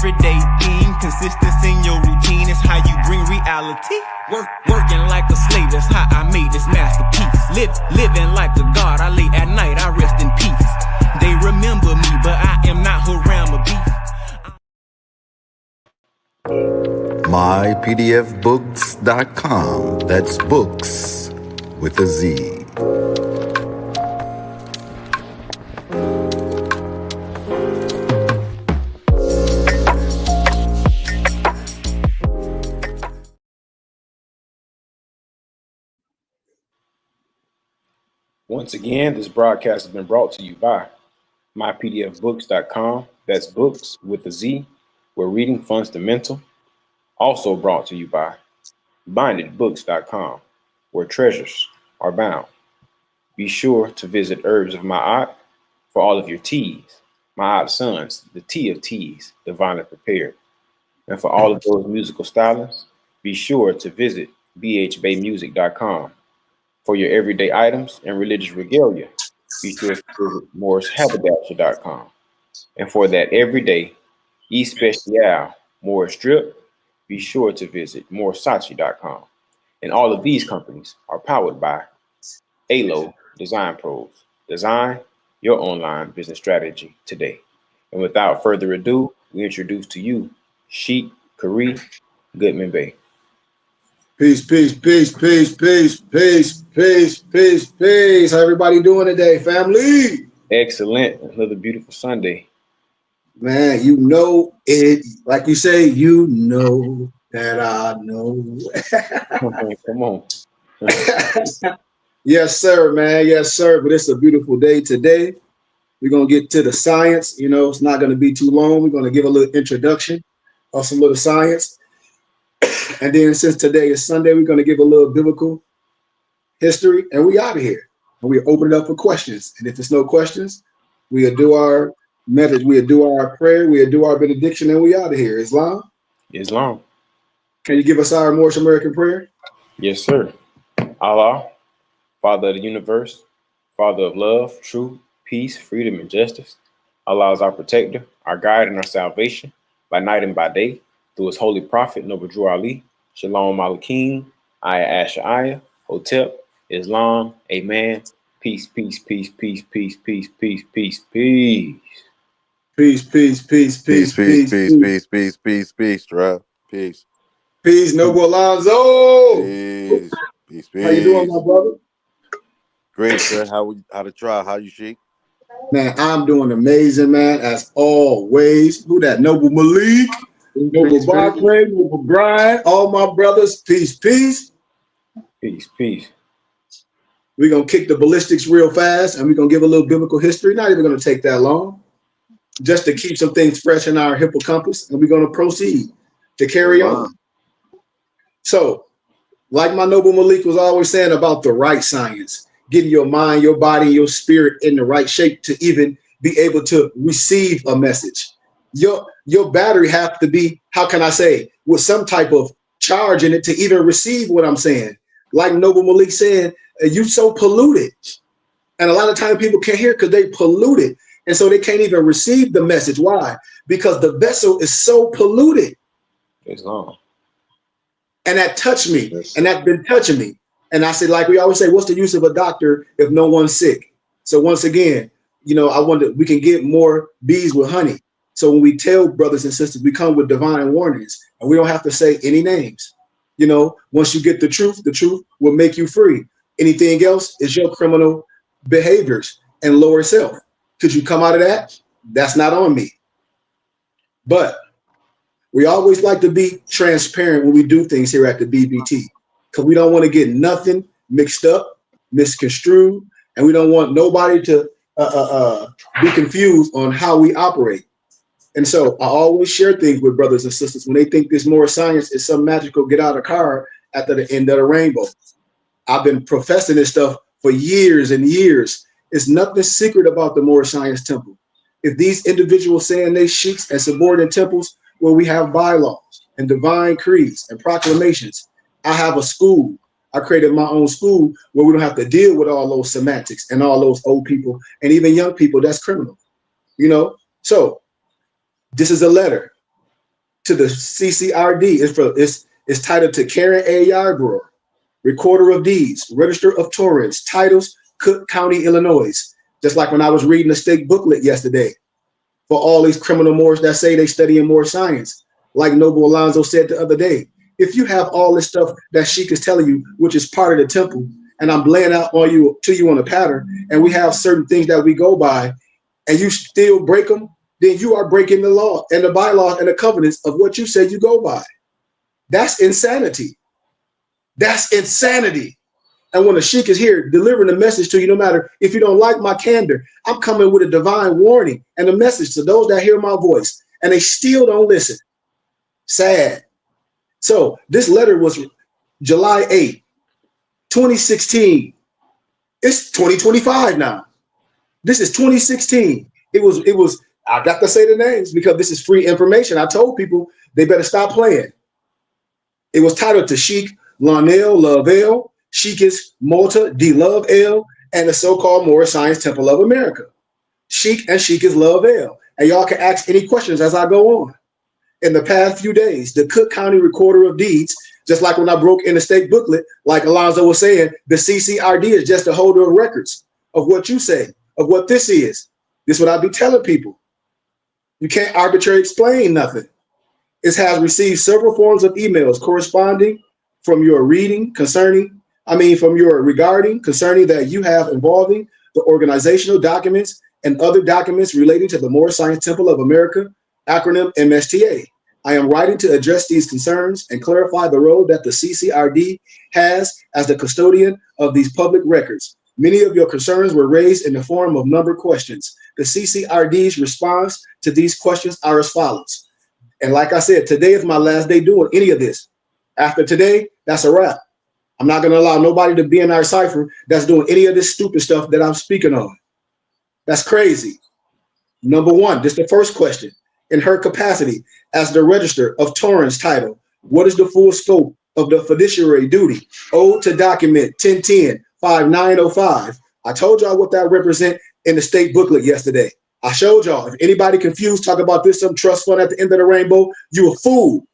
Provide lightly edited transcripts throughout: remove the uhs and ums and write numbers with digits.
everyday theme. Consistency in your routine is how you bring reality. Working like a slave, that's how I made this masterpiece. Living like a god, I lay at night, I rest in peace. They remember me, but I am not Harama beef. mypdfbooks.com. That's books with a Z. Once again, this broadcast has been brought to you by mypdfbooks.com. That's books with a Z, where reading funds the mental. Also brought to you by bindedbooks.com, where treasures are bound. Be sure to visit Herbs of Ma'at for all of your teas. Ma'at Sons, the tea of teas, divinely prepared. And for all of those musical stylists, be sure to visit bhbaymusic.com. For your everyday items and religious regalia, be sure to visit morrishaberdasher.com. And for that everyday especial Morris Strip, be sure to visit morrisachi.com. And all of these companies are powered by ALO Design Pros. Design your online business strategy today. And without further ado, we introduce to you Sheik Kari Goodman Bay. Peace, peace, peace, peace, peace, peace, peace, peace, peace. How everybody doing today, family? Excellent. Another beautiful Sunday. Man, you know it. Like you say, you know that I know. Come on. Yes, sir, man. Yes, sir. But it's a beautiful day today. We're going to get to the science. You know, it's not going to be too long. We're going to give a little introduction of some little science. And then since today is Sunday, we're going to give a little biblical history, and we out of here. And we open it up for questions. And if there's no questions, we'll do our message, we'll do our prayer, we'll do our benediction, and we out of here. Islam? Islam. Can you give us our Moorish American prayer? Yes, sir. Allah, Father of the universe, Father of love, truth, peace, freedom, and justice. Allah is our protector, our guide, and our salvation by night and by day. Through his holy prophet, Noble Drew Ali, Shalom Aleichem, Ayah Asha'ayah, Hotep, Islam, Amen. Peace, peace, peace, peace, peace, peace, peace, peace, peace. Peace, peace, peace, peace, Peace, peace, peace, Rob. Peace. Peace, Noble Alonzo. Peace. Peace, peace. How you doing, my brother? Great, sir. How the trial? How you, Sheik? Man, I'm doing amazing, man, as always. Who that? Noble Malik, Noble Barclay, Noble Brian, all my brothers. Peace, peace. Peace, peace. We're going to kick the ballistics real fast, and we're going to give a little biblical history. Not even going to take that long, just to keep some things fresh in our hippocampus, and we're going to proceed to carry on. So, like my Noble Malik was always saying about the right science, getting your mind, your body, your spirit in the right shape to even be able to receive a message. Your battery has to be, how can I say, with some type of charge in it to even receive what I'm saying. Like Noble Malik saying, you so polluted. And a lot of times people can't hear because they polluted. And so they can't even receive the message. Why? Because the vessel is so polluted. Islam. And that touched me. And that's been touching me. And I said, like we always say, what's the use of a doctor if no one's sick? So once again, you know, I wonder, we can get more bees with honey. So when we tell brothers and sisters, we come with divine warnings, and we don't have to say any names. You know, once you get the truth will make you free. Anything else is your criminal behaviors and lower self. Could you come out of that? That's not on me. But we always like to be transparent when we do things here at the BBT, because we don't want to get nothing mixed up, misconstrued, and we don't want nobody to be confused on how we operate. And so I always share things with brothers and sisters when they think there's more science is some magical get out of car at the end of the rainbow. I've been professing this stuff for years and years. It's nothing secret about the Moorish Science Temple. If these individuals saying they sheiks and subordinate temples where we have bylaws and divine creeds and proclamations, I have a school. I created my own school where we don't have to deal with all those semantics and all those old people and even young people that's criminal, you know? So this is a letter to the CCRD. It's titled to Karen A. Yarborough, Recorder of Deeds, Register of Torrents, Titles, Cook County, Illinois. Just like when I was reading the state booklet yesterday for all these criminal Moors that say they study in more science. Like Noble Alonzo said the other day, if you have all this stuff that Sheik is telling you, which is part of the temple, and I'm laying out to you on a pattern, and we have certain things that we go by, and you still break them, then you are breaking the law and the bylaws and the covenants of what you say you go by. That's insanity. That's insanity. And when the Sheik is here delivering a message to you, no matter if you don't like my candor, I'm coming with a divine warning and a message to those that hear my voice, and they still don't listen. Sad. So this letter was July 8, 2016. It's 2025 now. This is 2016. It was, I got to say the names because this is free information. I told people they better stop playing. It was titled to Sheik Lonel Lovell, Sheikis Malta D. Love L, and the so-called Moorish Science Temple of America. Sheik and Sheikis Love L. And y'all can ask any questions as I go on. In the past few days, the Cook County Recorder of Deeds, just like when I broke in the state booklet, like Alonzo was saying, the CCRD is just a holder of records of what you say, of what this is. This is what I be telling people. You can't arbitrarily explain nothing. It has received several forms of emails corresponding from your regarding concerning that you have involving the organizational documents and other documents relating to the Moorish Science Temple of America, acronym MSTA. I am writing to address these concerns and clarify the role that the CCRD has as the custodian of these public records. Many of your concerns were raised in the form of numbered questions. The CCRD's response to these questions are as follows. And like I said, today is my last day doing any of this. After today, that's a wrap. I'm not going to allow nobody to be in our cipher that's doing any of this stupid stuff that I'm speaking on. That's crazy. Number one, this is the first question. In her capacity as the Register of Torrents title, what is the full scope of the fiduciary duty owed to document 1010-5905? I told y'all what that represent in the state booklet yesterday. I showed y'all. If anybody confused, talk about this, some trust fund at the end of the rainbow, you a fool.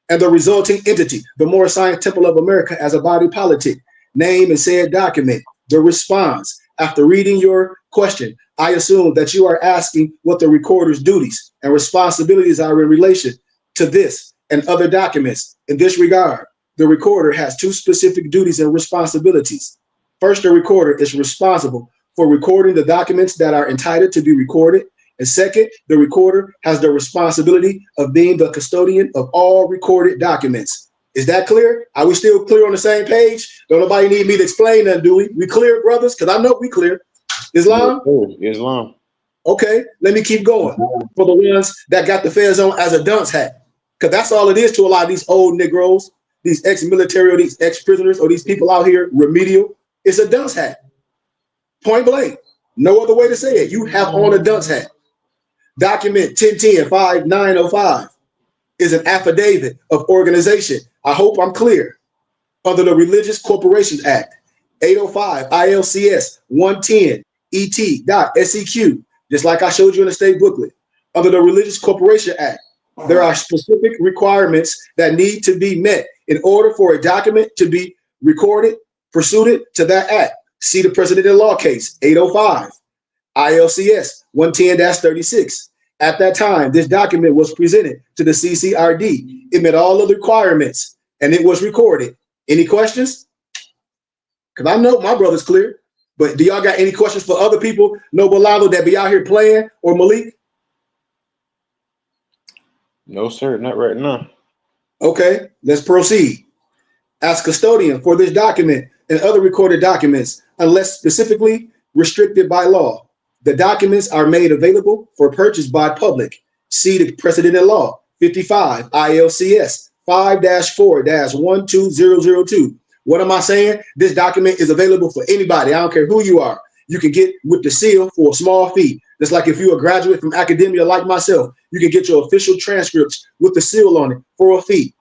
And the resulting entity, the Moorish Science Temple of America as a body politic, name and said document, the response. After reading your question, I assume that you are asking what the recorder's duties and responsibilities are in relation to this and other documents. In this regard, the recorder has two specific duties and responsibilities. First, the recorder is responsible for recording the documents that are entitled to be recorded. And second, the recorder has the responsibility of being the custodian of all recorded documents. Is that clear? Are we still clear on the same page? Don't nobody need me to explain that, do we? We clear, brothers? Because I know we clear. Islam? Islam. Okay, let me keep going. For the ones that got the fez on as a dunce hat. Because that's all it is to a lot of these old Negroes, these ex-military or these ex-prisoners or these people out here remedial. It's a dunce hat. Point blank. No other way to say it. You have on a dunce hat. Document 1010-5905 is an affidavit of organization. I hope I'm clear. Under the Religious Corporations Act, 805 ILCS 110 ET.SEQ, just like I showed you in the state booklet. Under the Religious Corporation Act, there are specific requirements that need to be met in order for a document to be recorded pursuant to that act. See the precedent-in-law case, 805 ILCS 110-36. At that time, this document was presented to the CCRD. It met all of the requirements, and it was recorded. Any questions? Because I know my brother's clear, but do y'all got any questions for other people, Noble Lalo, that be out here playing, or Malik? No, sir, not right now. Okay, let's proceed. As custodian for this document and other recorded documents, unless specifically restricted by law, the documents are made available for purchase by public. See the precedent-in-law, 55 ILCS 5-4-12002. What am I saying? This document is available for anybody. I don't care who you are. You can get with the seal for a small fee. Just like if you're a graduate from academia like myself, you can get your official transcripts with the seal on it for a fee.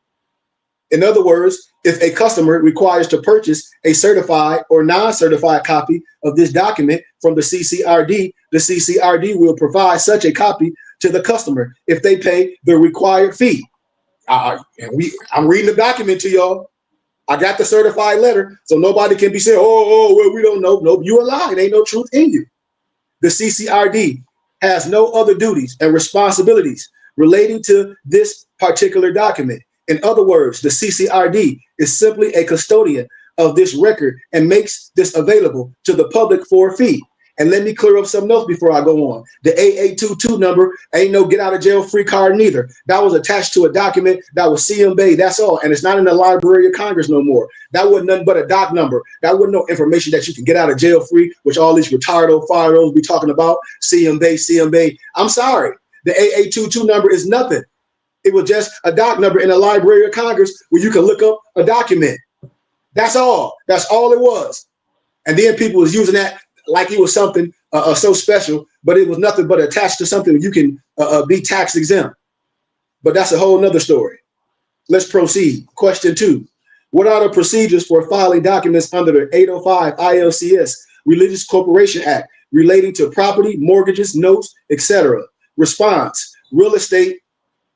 In other words, if a customer requires to purchase a certified or non-certified copy of this document from the CCRD will provide such a copy to the customer if they pay the required fee. I'm reading the document to y'all. I got the certified letter, so nobody can be saying, well, we don't know. Nope, you a lie. There ain't no truth in you. The CCRD has no other duties and responsibilities relating to this particular document. In other words, the CCRD is simply a custodian of this record and makes this available to the public for a fee. And let me clear up something else before I go on. The 8822 number ain't no get out of jail free card neither. That was attached to a document that was CMB. That's all. And it's not in the Library of Congress no more. That wasn't nothing but a doc number. That wasn't no information that you can get out of jail free, which all these retardo fireos be talking about. CMB. I'm sorry. The 8822 number is nothing. It was just a doc number in the Library of Congress where you can look up a document. That's all. That's all it was. And then people was using that like it was something so special, but it was nothing but attached to something you can be tax exempt. But that's a whole nother story. Let's proceed. Question 2. What are the procedures for filing documents under the 805 ILCS Religious Corporation Act relating to property, mortgages, notes, etc.? Response. Real estate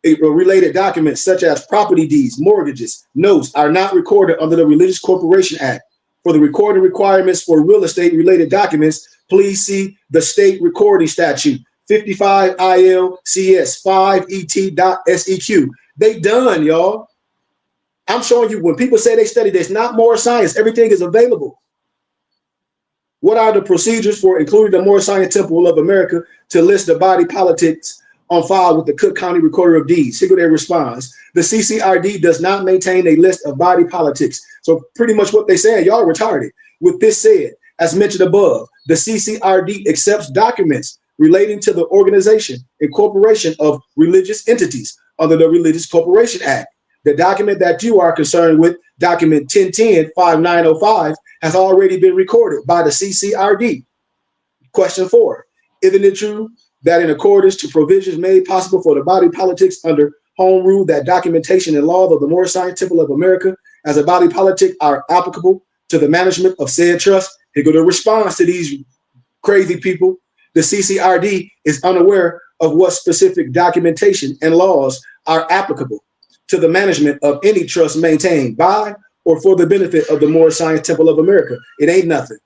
related documents such as property deeds, mortgages, notes are not recorded under the Religious Corporation Act. For the recording requirements for real estate related documents, please see the state recording statute 55 ILCS 5 ET.SEQ. They done, y'all. I'm showing you when people say they study, there's not more science. Everything is available. What are the procedures for including the Moore Science Temple of America to list the body politics on file with the Cook County Recorder of Deeds? Here go their response. The CCRD does not maintain a list of body politics. So pretty much what they said, y'all retarded. With this said, as mentioned above, the CCRD accepts documents relating to the organization and corporation of religious entities under the Religious Corporation Act. The document that you are concerned with, document 1010-5905, has already been recorded by the CCRD. Question 4, isn't it true that in accordance to provisions made possible for the body politics under Home Rule, that documentation and laws of the Moore Science Temple of America as a body politic are applicable to the management of said trust? Here go the response to these crazy people. The CCRD is unaware of what specific documentation and laws are applicable to the management of any trust maintained by or for the benefit of the Moore Science Temple of America. It ain't nothing.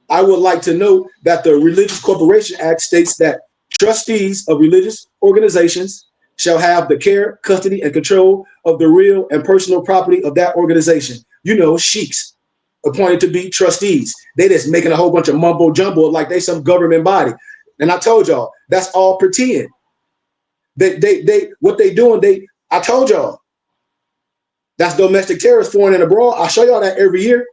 I would like to know that the Religious Corporation Act states that trustees of religious organizations shall have the care, custody, and control of the real and personal property of that organization. You know, sheiks appointed to be trustees. They just making a whole bunch of mumbo jumbo like they some government body. And I told y'all, that's all pretend. What they doing, I told y'all, that's domestic terrorists, foreign and abroad. I show y'all that every year.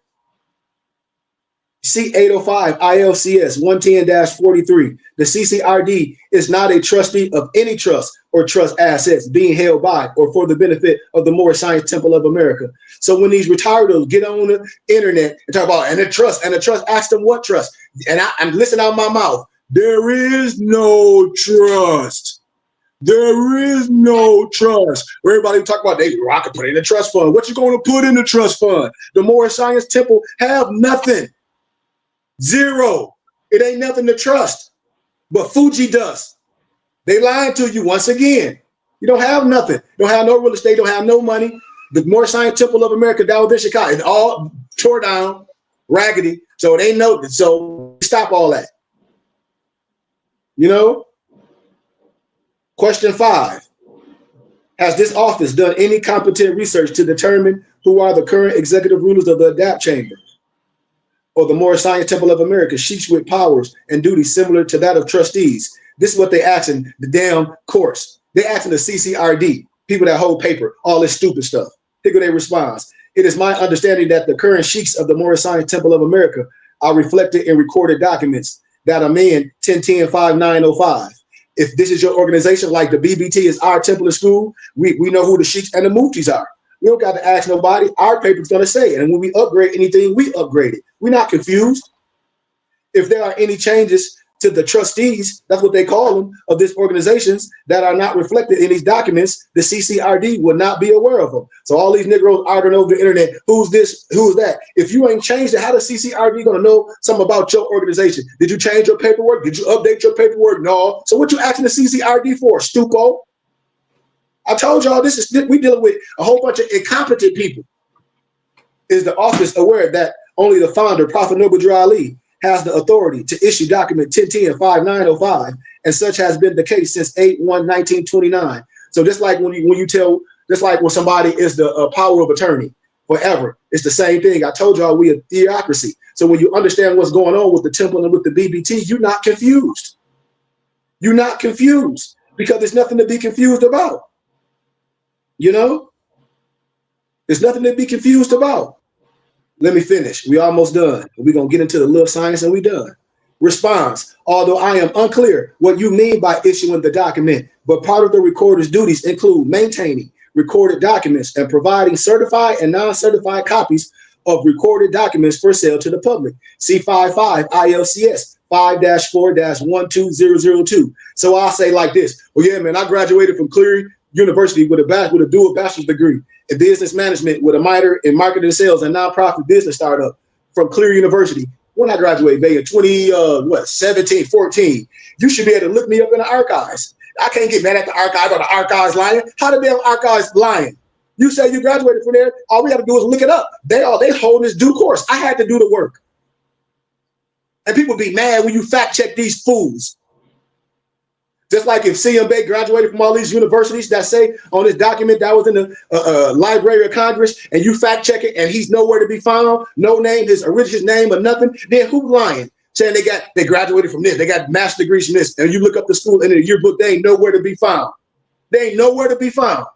C805 ILCS 110-43. The CCRD is not a trustee of any trust or trust assets being held by or for the benefit of the Moore Science Temple of America. So when these retardos get on the internet and talk about and the trust, ask them what trust. And I'm listening out my mouth. There is no trust. There is no trust. Everybody talk about I can put in a trust fund. What you going to put in the trust fund? The Moore Science Temple have nothing. Zero. It ain't nothing to trust. But Fuji does. They lying to you once again. You don't have nothing. You don't have no real estate. You don't have no money. The Moore Science Temple of America down within Chicago, it's all tore down, raggedy. So it ain't no. So stop all that. You know. Question 5. Has this office done any competent research to determine who are the current executive rulers of the ADAPT Chamber or the Moore Science Temple of America, sheiks with powers and duties similar to that of trustees? This is what they asking the damn course. They asking the CCRD, people that hold paper, all this stupid stuff. Here go their response. It is my understanding that the current sheiks of the Moore Science Temple of America are reflected in recorded documents that amend 1010-5905. If this is your organization, like the BBT is our temple of school, we know who the sheiks and the muftis are. We don't got to ask nobody. Our paper's going to say it. And when we upgrade anything, we upgrade it. We're not confused. If there are any changes to the trustees, that's what they call them, of these organizations that are not reflected in these documents, the CCRD will not be aware of them. So all these Negroes arguing over the internet, who's this, who's that? If you ain't changed it, how the CCRD gonna know something about your organization? Did you change your paperwork? Did you update your paperwork? No. So what you asking the CCRD for, stupo? I told y'all we dealing with a whole bunch of incompetent people. Is the office aware that only the founder, Prophet Noble Ali, has the authority to issue document 1010 5905, and such has been the case since 8/1/1929. So just like just like when somebody is the power of attorney forever, it's the same thing. I told y'all we a theocracy. So when you understand what's going on with the temple and with the BBT, you're not confused. You're not confused because there's nothing to be confused about. You know, there's nothing to be confused about. Let me finish. We almost done. We're going to get into the little science and we done. Response. Although I am unclear what you mean by issuing the document, but part of the recorder's duties include maintaining recorded documents and providing certified and non-certified copies of recorded documents for sale to the public. C55 ILCS 5-4-12002. So I'll say like this. Well, yeah, man, I graduated from Cleary University with a dual bachelor's degree in business management with a minor in marketing and sales and nonprofit business startup from Cleary University. When I graduated, baby, in 17, 14, you should be able to look me up in the archives. I can't get mad at the archives or the archives lying. How the damn archives lying? You say you graduated from there, all we got to do is look it up. They hold this due course. I had to do the work. And people be mad when you fact check these fools. Just like if CMB graduated from all these universities that say on this document that was in the Library of Congress, and you fact check it and he's nowhere to be found, no name, his original name or nothing, then who lying? Saying they graduated from this, they got master's degrees from this, and you look up the school and in the yearbook, they ain't nowhere to be found. They ain't nowhere to be found.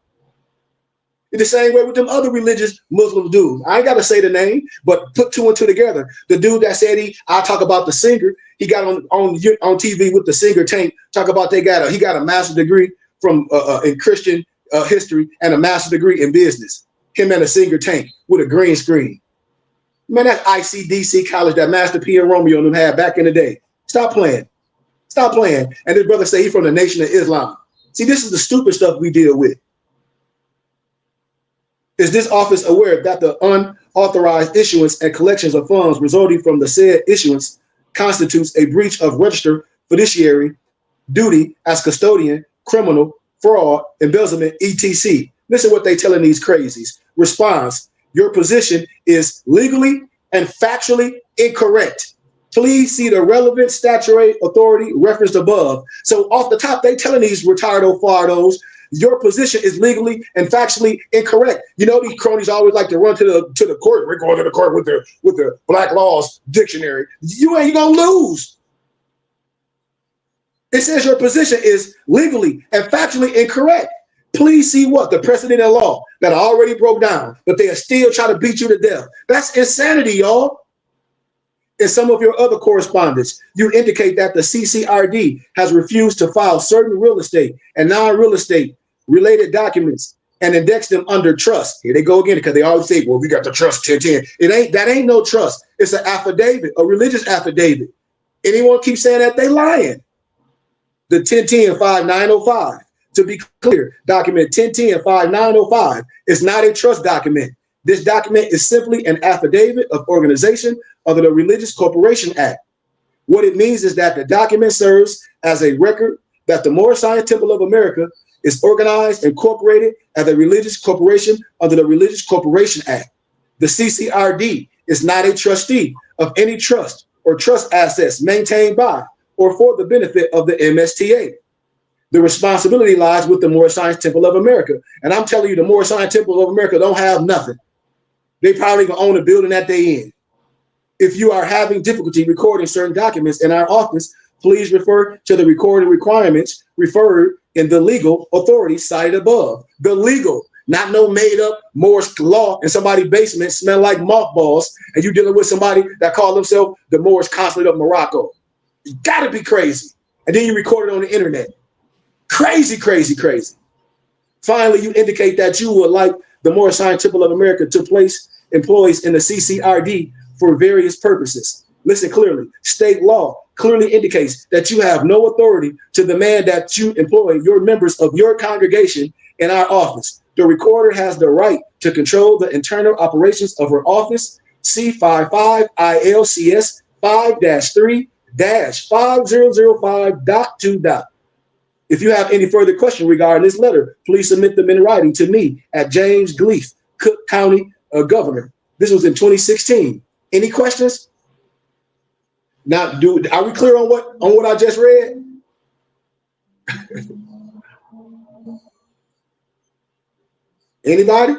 In the same way with them other religious Muslim dudes. I ain't got to say the name, but put two and two together. The dude that said I talk about the singer, he got on TV with the singer Tank, talk about he got a master's degree from in Christian history and a master's degree in business. Him and a singer Tank with a green screen. Man, that ICDC college that Master P and Romeo and them had back in the day. Stop playing. Stop playing. And this brother say he from the Nation of Islam. See, this is the stupid stuff we deal with. Is this office aware that the unauthorized issuance and collections of funds resulting from the said issuance constitutes a breach of registered fiduciary duty as custodian, criminal, fraud, embezzlement, etc.? Listen what they telling these crazies. Response. Your position is legally and factually incorrect. Please see the relevant statutory authority referenced above. So off the top, they telling these retardo fardos, your position is legally and factually incorrect. You know, these cronies always like to run to the court. We're going to the court with the Black Laws Dictionary. You ain't gonna lose. It says your position is legally and factually incorrect. Please see what the precedent in law that I already broke down, but they are still trying to beat you to death. That's insanity, y'all. In some of your other correspondence, you indicate that the CCRD has refused to file certain real estate and non-real estate related documents and index them under trust. Here they go again, because they always say, well, we got the trust 1010. That ain't no trust. It's an affidavit, a religious affidavit. Anyone keep saying that, they lying. The 1010-5905. To be clear, document 1010-5905 is not a trust document. This document is simply an affidavit of organization under the Religious Corporation Act. What it means is that the document serves as a record that the Moorish Science Temple of America is organized and incorporated as a religious corporation under the Religious Corporation Act. The CCRD is not a trustee of any trust or trust assets maintained by or for the benefit of the MSTA. The responsibility lies with the Moorish Science Temple of America. And I'm telling you, the Moorish Science Temple of America don't have nothing. They probably even own the building that they in. If you are having difficulty recording certain documents in our office, please refer to the recording requirements referred in the legal authority cited above. The legal, not no made up Moorish law in somebody's basement smell like mothballs, and you dealing with somebody that call themselves the Moorish Consulate of Morocco. You gotta be crazy. And then you record it on the internet. Crazy, crazy, crazy. Finally, you indicate that you would like the Moorish Science Temple of America to place employees in the CCRD for various purposes. Listen clearly. State law clearly indicates that you have no authority to demand that you employ your members of your congregation in our office. The recorder has the right to control the internal operations of her office. C55 ILCS 5-3-5005.2. If you have any further question regarding this letter, please submit them in writing to me at James Gleaf, Cook County Governor. This was in 2016. Any questions? Now, are we clear on what I just read? Anybody?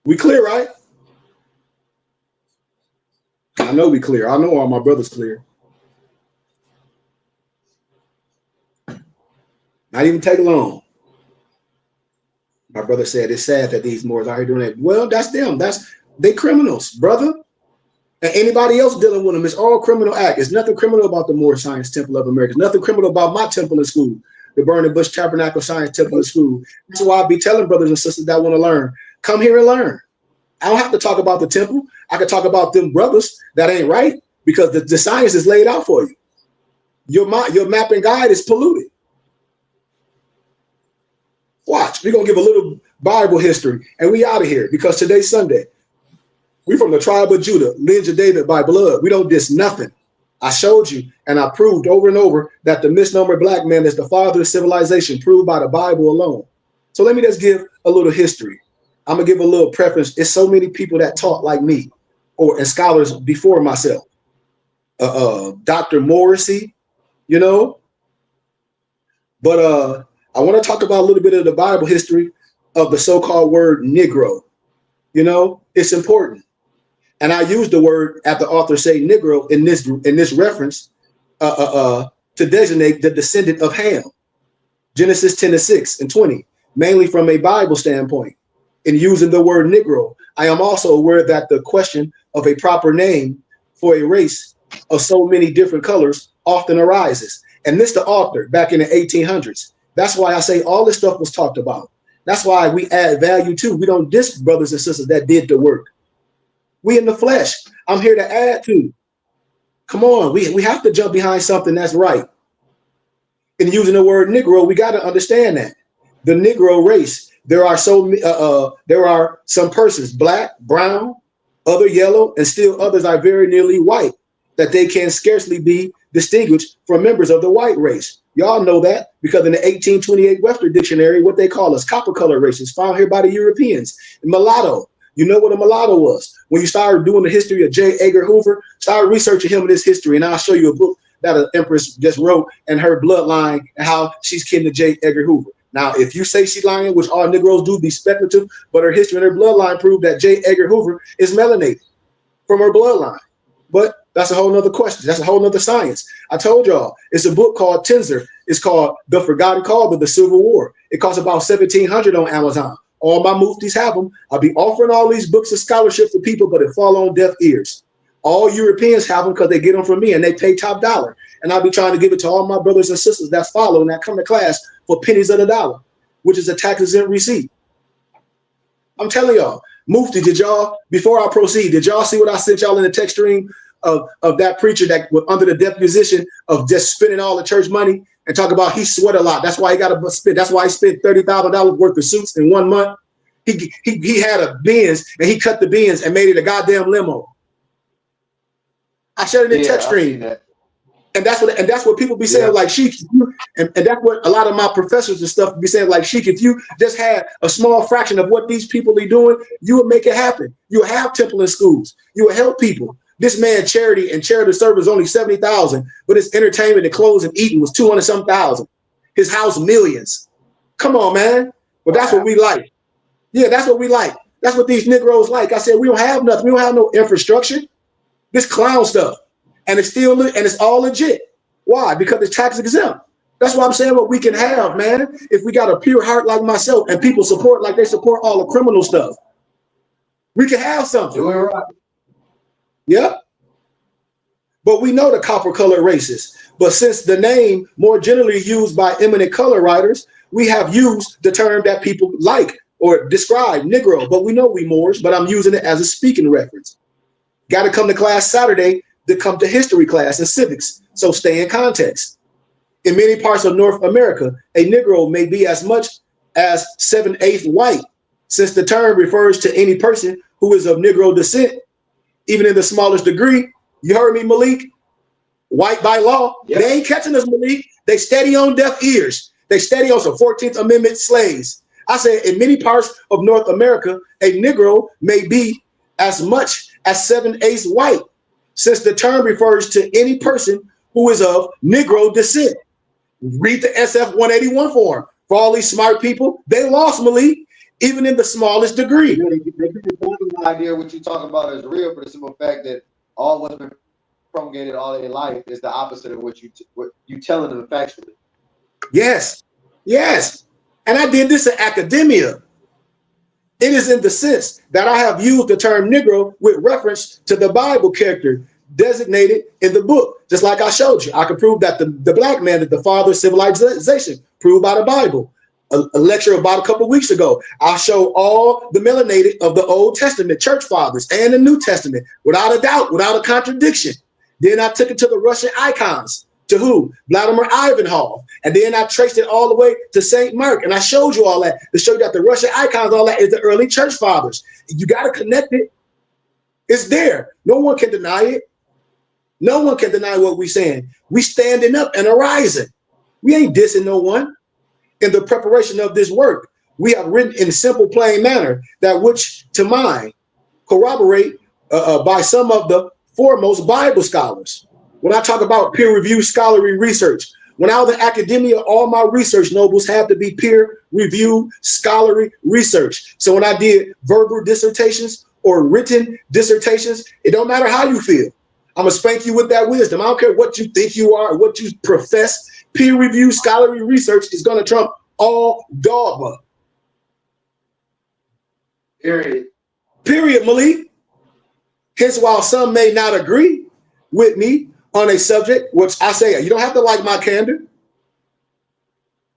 We clear, right? I know we clear. I know all my brothers clear. Not even take long. My brother said it's sad that these Moors out here doing that. Well, that's them. They criminals, brother. And anybody else dealing with them, it's all criminal act. There's nothing criminal about the Moore Science Temple of America. There's nothing criminal about my temple in school, the Burning Bush Tabernacle Science Temple in school. That's why I be telling brothers and sisters that want to learn, come here and learn. I don't have to talk about the temple. I can talk about them brothers that ain't right, because the science is laid out for you. Your map and guide is polluted. Watch, we're going to give a little Bible history and we out of here, because today's Sunday. We from the tribe of Judah, lineage of David by blood. We don't diss nothing. I showed you and I proved over and over that the misnomer black man is the father of civilization, proved by the Bible alone. So let me just give a little history. I'm going to give a little preference. It's so many people that talk like me, and scholars before myself. Dr. Morrissey, you know. But I want to talk about a little bit of the Bible history of the so-called word Negro. You know, it's important. And I use the word, at the author say Negro in this reference to designate the descendant of Ham. Genesis 10:6 and 20, mainly from a Bible standpoint. In using the word Negro, I am also aware that the question of a proper name for a race of so many different colors often arises. And this the author back in the 1800s. That's why I say all this stuff was talked about. That's why we add value to. We don't diss brothers and sisters that did the work. We in the flesh. I'm here to add to. Come on, we have to jump behind something that's right. In using the word Negro, we got to understand that the Negro race, there are some persons, black, brown, other yellow, and still others are very nearly white, that they can scarcely be distinguished from members of the white race. Y'all know that because in the 1828 Webster Dictionary, what they call us copper color races found here by the Europeans. Mulatto. You know what a mulatto was. When you started doing the history of J. Edgar Hoover, start researching him in this history, and I'll show you a book that an empress just wrote and her bloodline and how she's kin to J. Edgar Hoover. Now, if you say she's lying, which all Negroes do, be speculative, but her history and her bloodline prove that J. Edgar Hoover is melanated from her bloodline. But that's a whole nother question. That's a whole nother science. I told y'all, it's a book called Tenzer. It's called The Forgotten Call of the Civil War. It costs about $1,700 on Amazon. All my muftis have them. I'll be offering all these books of scholarship to people, but it fall on deaf ears. All Europeans have them because they get them from me and they pay top dollar. And I'll be trying to give it to all my brothers and sisters that follow and that come to class for pennies of the dollar, which is a tax-exempt receipt. I'm telling y'all, Mufti, before I proceed, did y'all see what I sent y'all in the text stream of that preacher that was under the deposition of just spending all the church money and talk about he sweat a lot. That's why he got to spend. That's why he spent $30,000 worth of suits in 1 month. He had a Benz and he cut the Benz and made it a goddamn limo. I shared it in text stream. And that's what people be saying, like, Sheik, and that's what a lot of my professors and stuff be saying, like, Sheik, if you just had a small fraction of what these people are doing, you would make it happen. You would have temple in schools. You would help people. This man charity and charitable service only $70,000, but his entertainment and clothes and eating was 200-some thousand. His house millions. Come on, man. Well, that's what we like. Yeah, that's what we like. That's what these Negroes like. I said, we don't have nothing. We don't have no infrastructure. This clown stuff. And it's still, and it's all legit. Why? Because it's tax exempt. That's why I'm saying what we can have, man. If we got a pure heart like myself and people support like they support all the criminal stuff, we can have something. Right. Yep. But we know the copper colored races. But since the name more generally used by eminent color writers, we have used the term that people like or describe, Negro. But we know we Moors, but I'm using it as a speaking reference. Got to come to class Saturday that come to history class and civics, so stay in context. In many parts of North America, a Negro may be as much as 7/8 white, since the term refers to any person who is of Negro descent, even in the smallest degree. You heard me, Malik? White by law. Yep. They ain't catching us, Malik. They steady on deaf ears. They steady on some 14th Amendment slaves. I said, in many parts of North America, a Negro may be as much as 7/8 white, since the term refers to any person who is of Negro descent. Read the SF 181 form. For all these smart people, they lost, Malik, even in the smallest degree. The idea what you talking about is real, for the simple fact that all what's been promulgated all their life is the opposite of what you telling them factually. Yes, yes. And I did this in academia. It is in the sense that I have used the term Negro with reference to the Bible character designated in the book. Just like I showed you, I can prove that the black man is the father of civilization, proved by the Bible. A lecture about a couple of weeks ago, I showed all the melanated of the Old Testament church fathers and the New Testament, without a doubt, without a contradiction. Then I took it to the Russian icons. To who? Vladimir Ivanov. And then I traced it all the way to St. Mark. And I showed you all that to show you that the Russian icons, all that is the early church fathers. You got to connect it. It's there. No one can deny it. No one can deny what we're saying. We standing up and arising. We ain't dissing no one. In the preparation of this work, we have written in simple, plain manner that which to mine corroborate by some of the foremost Bible scholars. When I talk about peer-reviewed scholarly research, when I was in academia, all my research nobles had to be peer-reviewed scholarly research. So when I did verbal dissertations or written dissertations, it don't matter how you feel. I'm gonna spank you with that wisdom. I don't care what you think you are or what you profess. Peer-reviewed scholarly research is gonna trump all dogma. Period. Period, Malik. Hence, while some may not agree with me on a subject, which I say, you don't have to like my candor,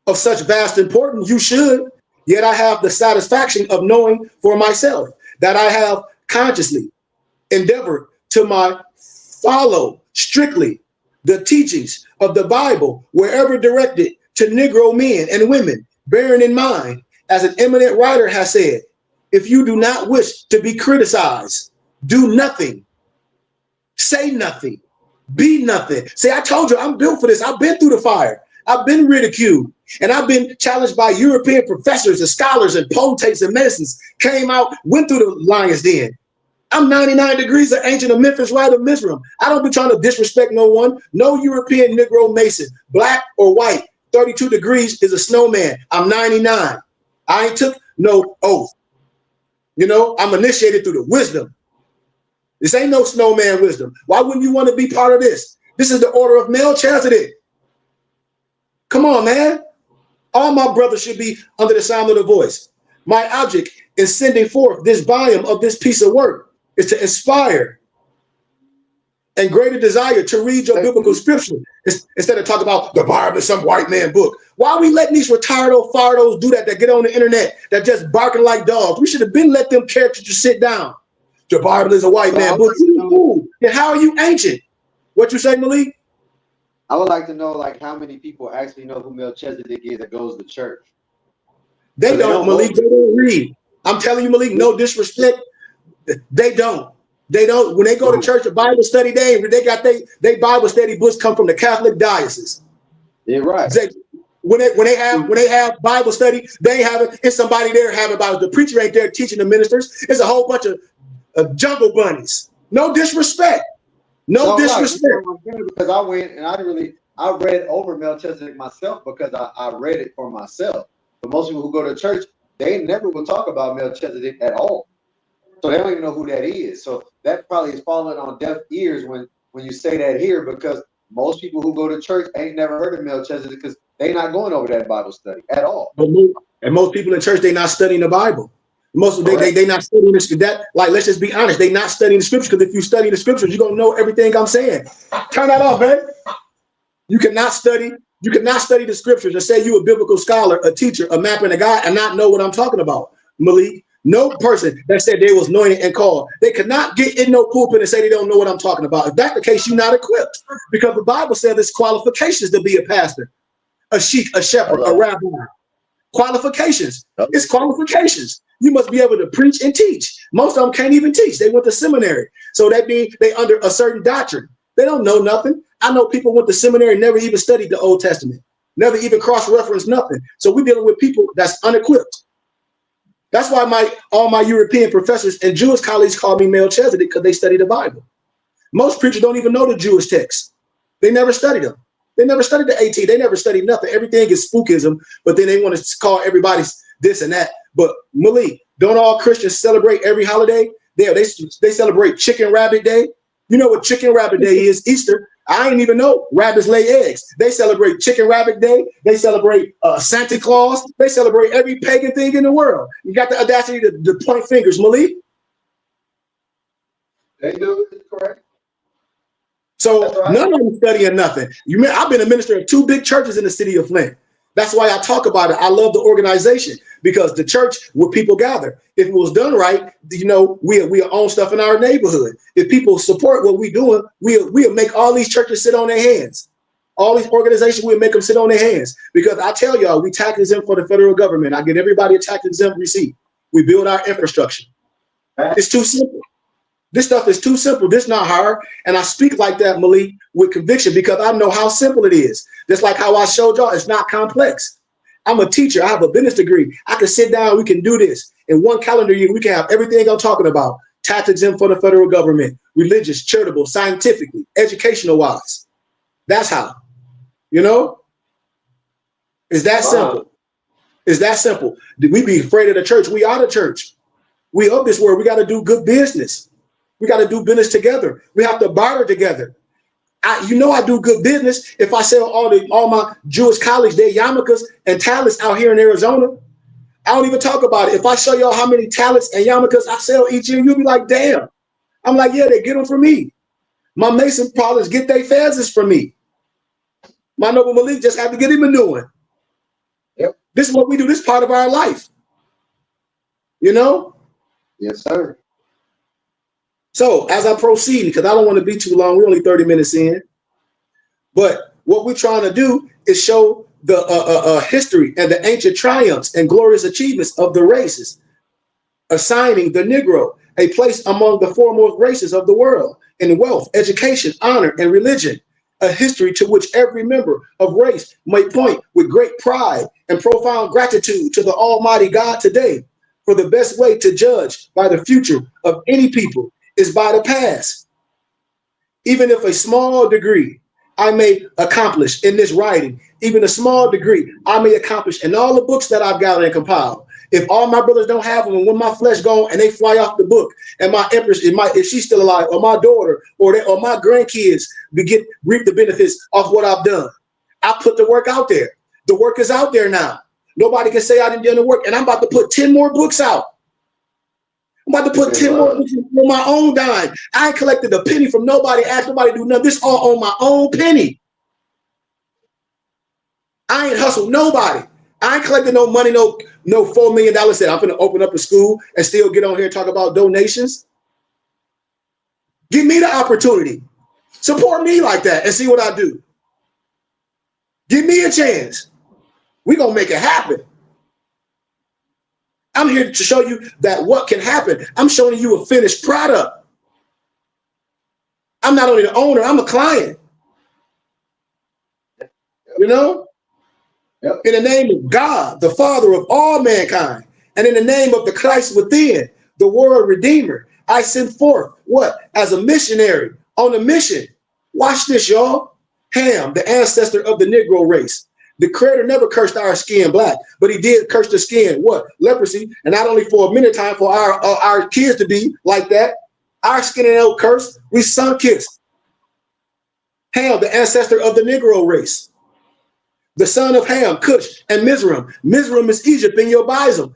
of such vast importance, you should, yet I have the satisfaction of knowing for myself that I have consciously endeavored to follow strictly the teachings of the Bible wherever directed to Negro men and women, bearing in mind, as an eminent writer has said, if you do not wish to be criticized, do nothing, say nothing, be nothing. See, I told you, I'm built for this. I've been through the fire. I've been ridiculed, and I've been challenged by European professors and scholars and potentates and medicines, came out, went through the lion's den. I'm 99 degrees of ancient of Memphis, right of Mizraim. I don't be trying to disrespect no one. No European Negro Mason, black or white, 32 degrees is a snowman. I'm 99. I ain't took no oath. You know, I'm initiated through the wisdom. This ain't no snowman wisdom. Why wouldn't you want to be part of this? This is the order of Melchizedek. Come on, man. All my brothers should be under the sound of the voice. My object in sending forth this volume of this piece of work is to inspire and greater desire to read your biblical scripture instead of talk about the Bible is some white man book. Why are we letting these retardo fardos do that get on the internet, that just barking like dogs? We should have been let them characters just sit down. The Bible is a white man book. And how are you ancient? What you say, Malik? I would like to know, like, how many people actually know who Melchizedek is that goes to church. They don't, Malik. They don't read. I'm telling you, Malik, no disrespect. They don't. They don't. When they go to church, a Bible study, they got they Bible study books come from the Catholic diocese. Yeah, right. When they have Bible study, they have it. It's somebody there having Bible. The preacher ain't there teaching the ministers. It's a whole bunch of jungle bunnies. No disrespect. No disrespect. Because I went and I read over Melchizedek myself because I read it for myself. But most people who go to church, they never will talk about Melchizedek at all. So they don't even know who that is. So that probably is falling on deaf ears when you say that here, because most people who go to church ain't never heard of Melchizedek because they're not going over that Bible study at all. And most people in church, they're not studying the Bible. Most of they not studying that. Like, let's just be honest, they not studying the scriptures, because if you study the scriptures, you're gonna know everything I'm saying. Turn that off, man. You cannot study the scriptures and say you a biblical scholar, a teacher, a mapper, and a guy, and not know what I'm talking about, Malik. No person that said they was anointed and called. They could not get in no pulpit and say they don't know what I'm talking about. If that's the case, you're not equipped. Because the Bible says there's qualifications to be a pastor, a sheik, a shepherd, a rabbi. Qualifications. It's qualifications. You must be able to preach and teach. Most of them can't even teach. They went to seminary. So that means they under a certain doctrine. They don't know nothing. I know people went to seminary and never even studied the Old Testament. Never even cross-referenced nothing. So we're dealing with people that's unequipped. That's why all my European professors and Jewish colleagues call me Melchizedek, because they study the Bible. Most preachers don't even know the Jewish texts. They never studied them. They never studied the AT. They never studied nothing. Everything is spookism, but then they want to call everybody this and that. But Malik, don't all Christians celebrate every holiday? They celebrate Chicken Rabbit Day. You know what Chicken Rabbit Day is? Easter. I didn't even know rabbits lay eggs. They celebrate Chicken Rabbit Day. They celebrate Santa Claus. They celebrate every pagan thing in the world. You got the audacity to point fingers, Malik. They do. It's correct. So right. None of them studying nothing. I've been a minister of 2 big churches in the city of Flint. That's why I talk about it. I love the organization, because the church where people gather. If it was done right, we'll own stuff in our neighborhood. If people support what we're doing, we'll make all these churches sit on their hands. All these organizations, we'll make them sit on their hands. Because I tell y'all, we tax exempt for the federal government. I get everybody a tax exempt receipt. We build our infrastructure. It's too simple. This stuff is too simple. This is not hard. And I speak like that, Malik, with conviction, because I know how simple it is. Just like how I showed y'all, it's not complex. I'm a teacher. I have a business degree. I can sit down. We can do this. In 1 calendar year, we can have everything I'm talking about. Tax exempt for the federal government, religious, charitable, scientifically, educational wise. That's how, It's that simple. It's that simple. We be afraid of the church. We are the church. We of this world. We got to do good business. We got to do business together. We have to barter together. I do good business if I sell all my Jewish colleagues their yarmulkes and talents out here in Arizona. I don't even talk about it. If I show y'all how many talents and yarmulkes I sell each year, you'll be like, damn. I'm like, yeah, they get them from me. My Mason parlors get their fezes from me. My Noble Malik just have to get him a new one. Yep. This is what we do. This is part of our life. Yes, sir. So as I proceed, because I don't want to be too long, we're only 30 minutes in. But what we're trying to do is show the history and the ancient triumphs and glorious achievements of the races, assigning the Negro a place among the foremost races of the world in wealth, education, honor, and religion, a history to which every member of race may point with great pride and profound gratitude to the Almighty God today. For the best way to judge by the future of any people is by the past. Even if a small degree I may accomplish in this writing, even a small degree I may accomplish in all the books that I've gathered and compiled. If all my brothers don't have them, and when my flesh gone and they fly off the book, and my empress, if she's still alive, or my daughter, or my grandkids reap the benefits of what I've done, I put the work out there. The work is out there now. Nobody can say I didn't do the work, and I'm about to put 10 more books out. I'm about to put 10 more books on my own dime. I ain't collected a penny from nobody, asked nobody to do nothing. This all on my own penny. I ain't hustled nobody. I ain't collected no money, no $4 million said I'm gonna open up a school and still get on here and talk about donations. Give me the opportunity. Support me like that and see what I do. Give me a chance. We're gonna make it happen. I'm here to show you that what can happen. I'm showing you a finished product. I'm not only the owner, I'm a client. Yep. In the name of God, the Father of all mankind, and in the name of the Christ within, the world Redeemer, I send forth what? As a missionary on a mission. Watch this, y'all. Ham, the ancestor of the Negro race. The Creator never cursed our skin black, but he did curse the skin, what? Leprosy, and not only for a minute time for our kids to be like that. Our skin ain't cursed, we sun-kissed. Ham, the ancestor of the Negro race. The son of Ham, Cush, and Mizraim. Mizraim is Egypt in your Bible.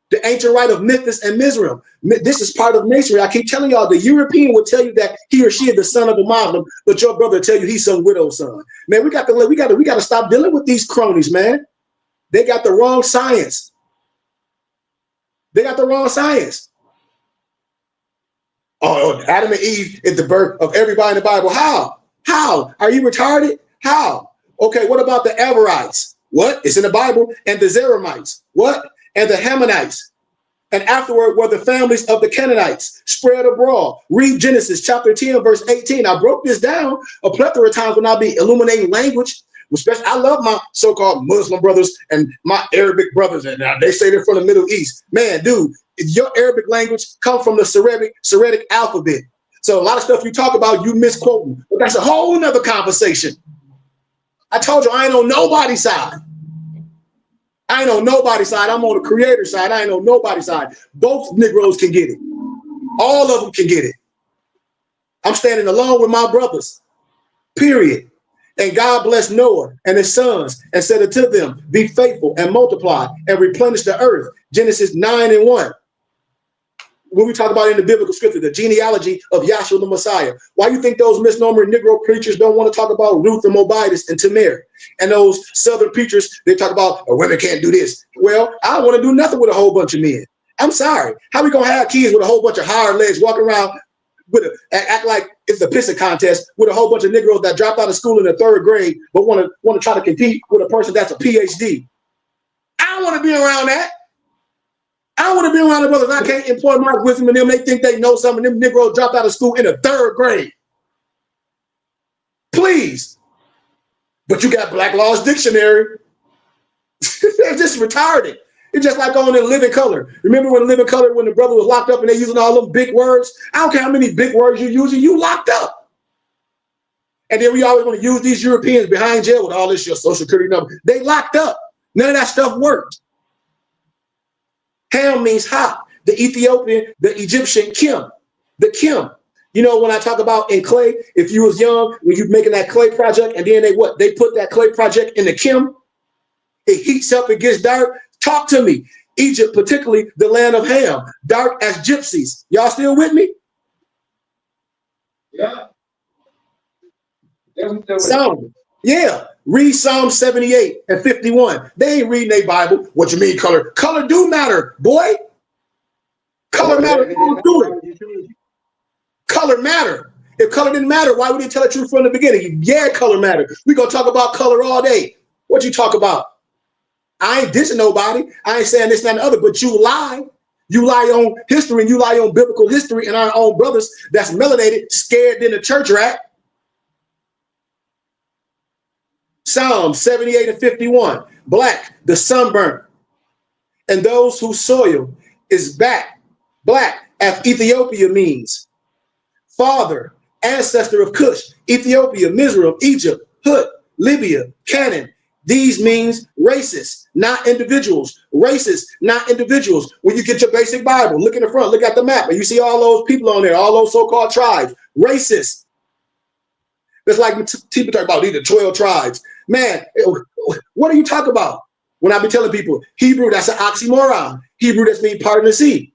The ancient right of Memphis and Mizraim. This is part of masonry. I keep telling y'all, the European will tell you that he or she is the son of a Muslim, but your brother will tell you he's some widow's son. Man, we got to stop dealing with these cronies, man. They got the wrong science. They got the wrong science. Oh, Adam and Eve is the birth of everybody in the Bible. How? How? Are you retarded? How? Okay, what about the Amorites? What? It's in the Bible. And the Zeramites. What? And the Hammonites. And afterward were the families of the Canaanites spread abroad. Read Genesis chapter 10, verse 18. I broke this down a plethora of times when I be illuminating language. Especially, I love my so-called Muslim brothers and my Arabic brothers, and they say they're from the Middle East. Man, dude, your Arabic language comes from the Cyrillic alphabet. So a lot of stuff you talk about, you misquoting. But that's a whole nother conversation. I told you I ain't on nobody's side. I ain't on nobody's side. I'm on the creator side. I ain't on nobody's side. Both Negroes can get it. All of them can get it. I'm standing alone with my brothers. Period. And God blessed Noah and his sons and said unto them, be faithful and multiply and replenish the earth. Genesis 9:1. When we talk about in the biblical scripture, the genealogy of Yahshua the Messiah. Why do you think those misnomer Negro preachers don't want to talk about Ruth and Mobitus and Tamar? And those southern preachers, they talk about, oh, women can't do this. Well, I don't want to do nothing with a whole bunch of men. I'm sorry. How we going to have kids with a whole bunch of hard legs walking around with act like it's a pissing contest with a whole bunch of Negroes that dropped out of school in the 3rd grade but want to try to compete with a person that's a PhD? I don't want to be around that. I don't want to be around the brothers. I can't employ my wisdom in them. They think they know something. Them Negroes dropped out of school in the 3rd grade. Please. But you got Black Law's Dictionary. They're just retarded. It's just like on in Living Color. Remember when Living Color, when the brother was locked up and they using all them big words? I don't care how many big words you're using, you locked up. And then we always want to use these Europeans behind jail with all this your social security number. They locked up. None of that stuff worked. Ham means hot. The Ethiopian, the Egyptian, Kim. The Kim. You know, when I talk about in clay, if you was young, when you making that clay project, and then they put that clay project in the Kim, it heats up, it gets dark. Talk to me. Egypt, particularly the land of Ham, dark as gypsies. Y'all still with me? Yeah. Psalm. Yeah. Read Psalm 78 and 51. They ain't reading their Bible. What you mean color? Color do matter, boy. Color matter. Do it. Color matter. If color didn't matter, why would they tell the truth from the beginning? Yeah, color matter. We're going to talk about color all day. What you talk about? I ain't dissing nobody. I ain't saying this, that, and the other, but you lie. You lie on history and you lie on biblical history and our own brothers that's melanated, scared than the church rat. Psalm 78 and 51. Black, the sunburnt, and those whose soil is black, as Ethiopia means. Father, ancestor of Cush, Ethiopia, Mizraim, Egypt, Hut, Libya, Canaan. These means racist, not individuals. Racist, not individuals. When you get your basic Bible, look in the front, look at the map, and you see all those people on there, all those so-called tribes. Racist. It's like people talk about these are 12 tribes. Man, what are you talking about? When I be telling people, Hebrew, that's an oxymoron. Hebrew, that's mean pardon the sea.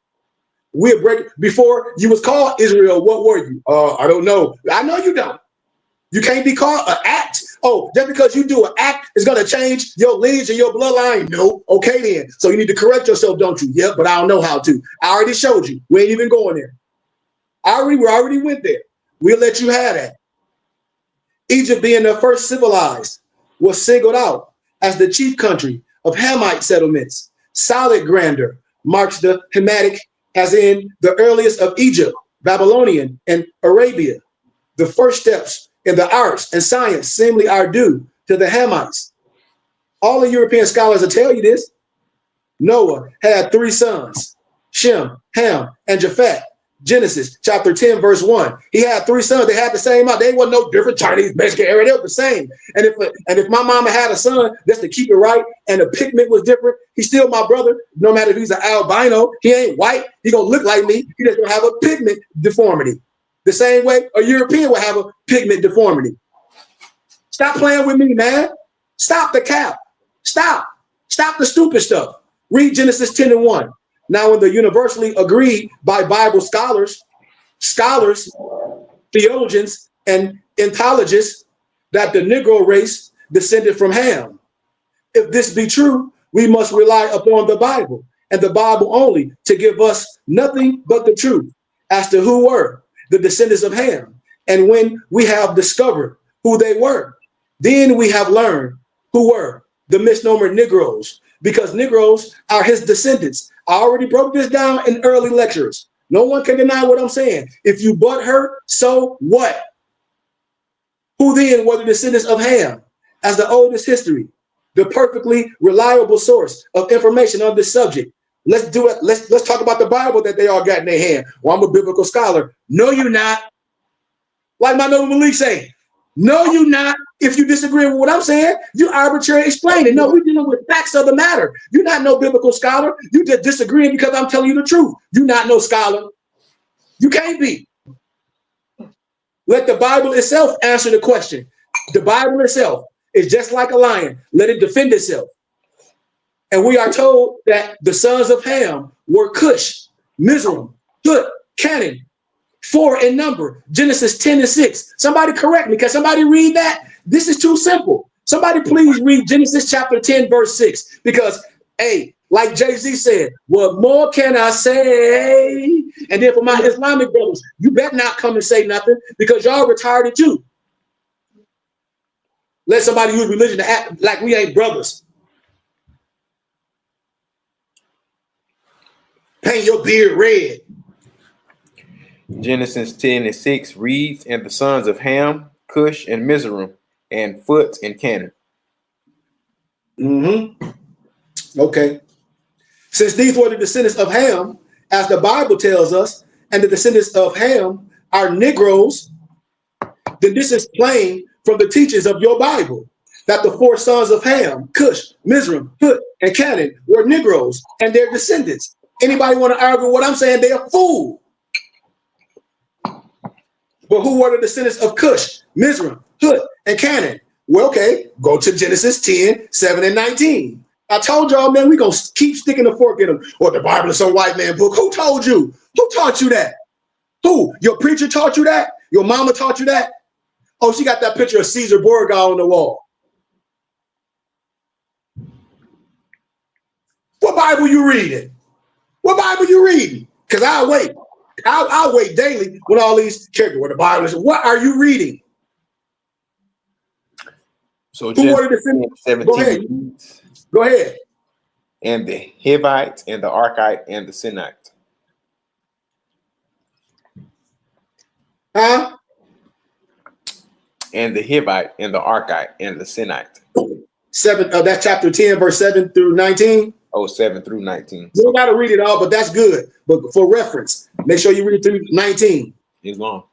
We're breaking, before you was called Israel, what were you? I don't know. I know you don't. You can't be called an act. Oh, just because you do an act is going to change your lineage and your bloodline? No. Okay, then. So you need to correct yourself, don't you? Yep, but I don't know how to. I already showed you. We ain't even going there. We already went there. We'll let you have that. Egypt, being the first civilized, was singled out as the chief country of Hamite settlements. Solid grandeur marks the Hamitic, as in the earliest of Egypt, Babylonian, and Arabia. The first steps in the arts and science seemingly are due to the Hamites. All the European scholars will tell you this. Noah had 3 sons, Shem, Ham, and Japheth. Genesis chapter 10, verse 1. He had 3 sons. They had the same out. They wasn't no different. Chinese, Mexican, area. They were the same. And if my mama had a son, just to keep it right, and the pigment was different, he's still my brother. No matter if he's an albino, he ain't white. He gonna look like me. He just gonna have a pigment deformity. The same way a European would have a pigment deformity. Stop playing with me, man. Stop the cap. Stop. Stop the stupid stuff. Read Genesis 10 and 1. Now, when the universally agreed by Bible scholars, theologians, and anthologists that the Negro race descended from Ham. If this be true, we must rely upon the Bible and the Bible only to give us nothing but the truth as to who were the descendants of Ham. And when we have discovered who they were, then we have learned who were the misnomer Negroes, because Negroes are his descendants. I already broke this down in early lectures. No one can deny what I'm saying. If you butt hurt, so what? Who then were the descendants of Ham as the oldest history, the perfectly reliable source of information on this subject? Let's do it. Let's talk about the Bible that they all got in their hand. Well, I'm a biblical scholar. No, you're not. Like my noble Malik say, no, you're not. If you disagree with what I'm saying, you arbitrarily explain it. No, we're dealing with facts of the matter. You're not no biblical scholar. You just disagreeing because I'm telling you the truth. You're not no scholar. You can't be. Let the Bible itself answer the question. The Bible itself is just like a lion. Let it defend itself. And we are told that the sons of Ham were Cush, Mizraim, Put, Canaan, 4 in number, Genesis 10 and 6. Somebody correct me. Can somebody read that? This is too simple. Somebody please read Genesis chapter 10, verse 6. Because, hey, like Jay-Z said, what more can I say? And then for my Islamic brothers, you better not come and say nothing because y'all retarded too. Let somebody use religion to act like we ain't brothers. Paint your beard red. Genesis 10 and 6 reads, and the sons of Ham, Cush, and Mizraim, and Phut and Canaan. Okay. Since these were the descendants of Ham, as the Bible tells us, and the descendants of Ham are Negroes, then this is plain from the teachings of your Bible that the 4 sons of Ham, Cush, Mizraim, Phut, and Canaan were Negroes and their descendants. Anybody want to argue what I'm saying? They're a fool. But who were the descendants of Cush, Mizraim, Phut, and Canaan? Well, okay, go to Genesis 10, 7, and 19. I told y'all, man, we're going to keep sticking the fork in them. Or the Bible is some white man book. Who told you? Who taught you that? Who? Your preacher taught you that? Your mama taught you that? Oh, she got that picture of Caesar Borgia on the wall. What Bible you reading? What Bible you reading? Because I'll wait. I'll wait daily with all these characters. What the Bible is. What are you reading? So who were the descendants? 17. Go ahead. And the Hivite, and the Archite, and the Sinite. Huh? And the Hivite, and the Archite, and the Sinite. 7. That's chapter 10, verse 7 through 19. Oh, 7 through 19. You don't got to read it all, but that's good. But for reference, make sure you read through 19. Islam.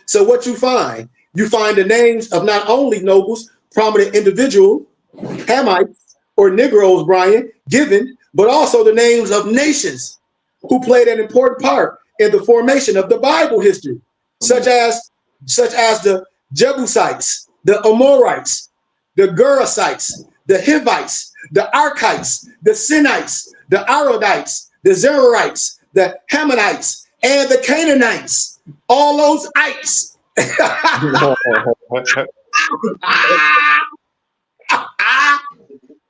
So what you find the names of not only nobles, prominent individuals, Hamites, or Negroes, Brian, given, but also the names of nations who played an important part in the formation of the Bible history, such as the Jebusites, the Amorites, the Gerasites, the Hivites, the Archites, the Sinites, the Arodites, the Zerarites, the Hammonites, and the Canaanites. All those ites.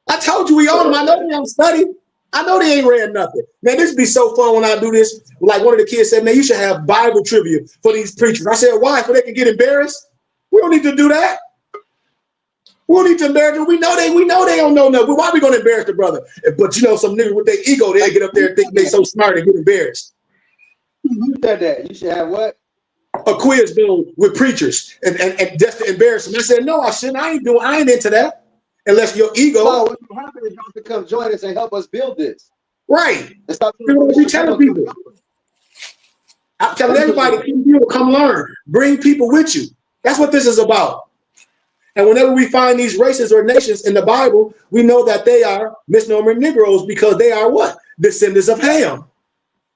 I told you we own them. I know they don't study. I know they ain't read nothing. Man, this be so fun when I do this. Like one of the kids said, man, you should have Bible trivia for these preachers. I said, why? So they can get embarrassed? We don't need to do that. We don't need to embarrass them. We know they don't know nothing. Why are we going to embarrass the brother? But you know, some niggas with their ego, they get up there and think they so smart and get embarrassed. You said that. You should have what? A quiz bill with preachers and just to embarrass them. I said, no, I shouldn't. I ain't into that. Unless your ego. No, what happened is you have to come join us and help us build this. Right. And stop We telling people. I'm telling everybody, come learn. Bring people with you. That's what this is about. And whenever we find these races or nations in the Bible, we know that they are misnomer Negroes because they are what? Descendants of Ham.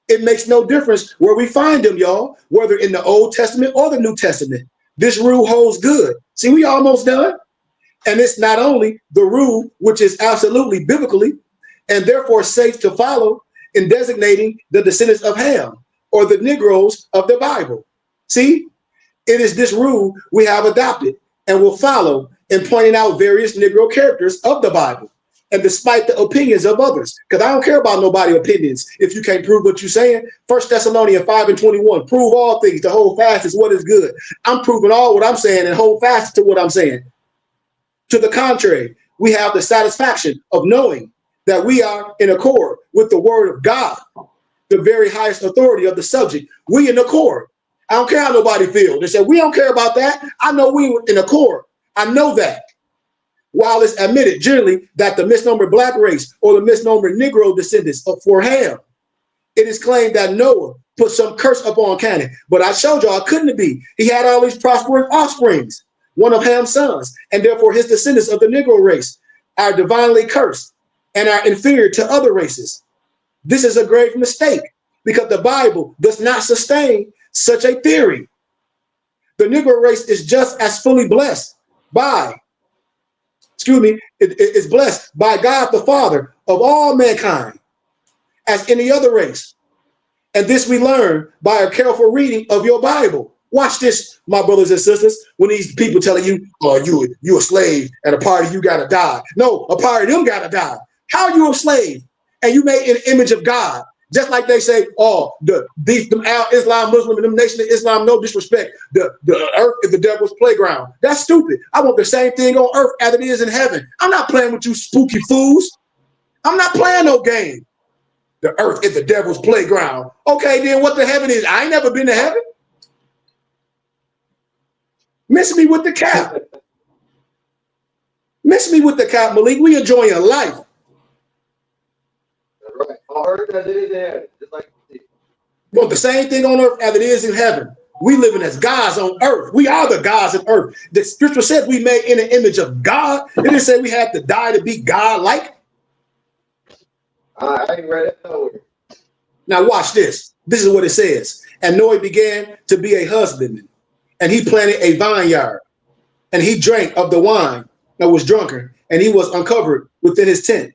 It makes no difference where we find them, y'all, whether in the Old Testament or the New Testament. This rule holds good. See, we almost done. And it's not only the rule, which is absolutely biblically and therefore safe to follow in designating the descendants of Ham or the Negroes of the Bible. See, it is this rule we have adopted and will follow in pointing out various Negro characters of the Bible. and despite the opinions of others. Because I don't care about nobody's opinions if you can't prove what you're saying. 1 Thessalonians 5:21, prove all things to hold fast is what is good. I'm proving all what I'm saying and hold fast to what I'm saying. To the contrary, we have the satisfaction of knowing that we are in accord with the word of God, the very highest authority of the subject. We in accord. I don't care how nobody feels. They say, we don't care about that. I know we in accord. I know that. While it's admitted generally that the misnomer black race or the misnomer Negro descendants for Ham, it is claimed that Noah put some curse upon Canaan. But I showed y'all it couldn't be. He had all these prosperous offsprings, one of Ham's sons, and therefore his descendants of the Negro race are divinely cursed and are inferior to other races. This is a grave mistake because the Bible does not sustain such a theory. The Negro race is just as fully blessed by, it is blessed by God the Father of all mankind as any other race. And this we learn by a careful reading of your Bible. Watch this, my brothers and sisters, when these people telling you, oh, you a slave and a part of you gotta die. No, a part of them gotta die. How are you a slave? And you made in the image of God. Just like they say, oh, them Islam, Muslim, and them nation of Islam, no disrespect. The earth is the devil's playground. That's stupid. I want the same thing on earth as it is in heaven. I'm not playing with you spooky fools. I'm not playing no game. The earth is the devil's playground. Okay, then what the heaven is? I ain't never been to heaven. Miss me with the cap. Miss me with the cap, Malik. We enjoying life. Right. On earth as it is in heaven. Just like you want the same thing on earth as it is in heaven. We living as gods on earth. We are the gods of earth. The scripture says we made in the image of God. It didn't say we had to die to be God-like. I ain't read it nowhere. Now watch this. This is what it says. And Noah began to be a husbandman, and he planted a vineyard, and he drank of the wine that was drunken, and he was uncovered within his tent.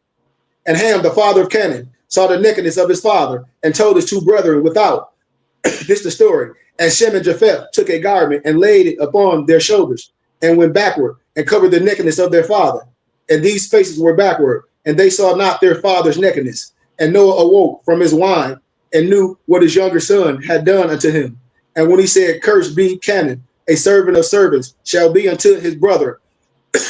And Ham, the father of Canaan, saw the nakedness of his father and told his two brethren without. This is the story. And Shem and Japheth took a garment and laid it upon their shoulders and went backward and covered the nakedness of their father. And these faces were backward, and they saw not their father's nakedness. And Noah awoke from his wine and knew what his younger son had done unto him. And when he said, cursed be Canaan, a servant of servants shall be unto his brother.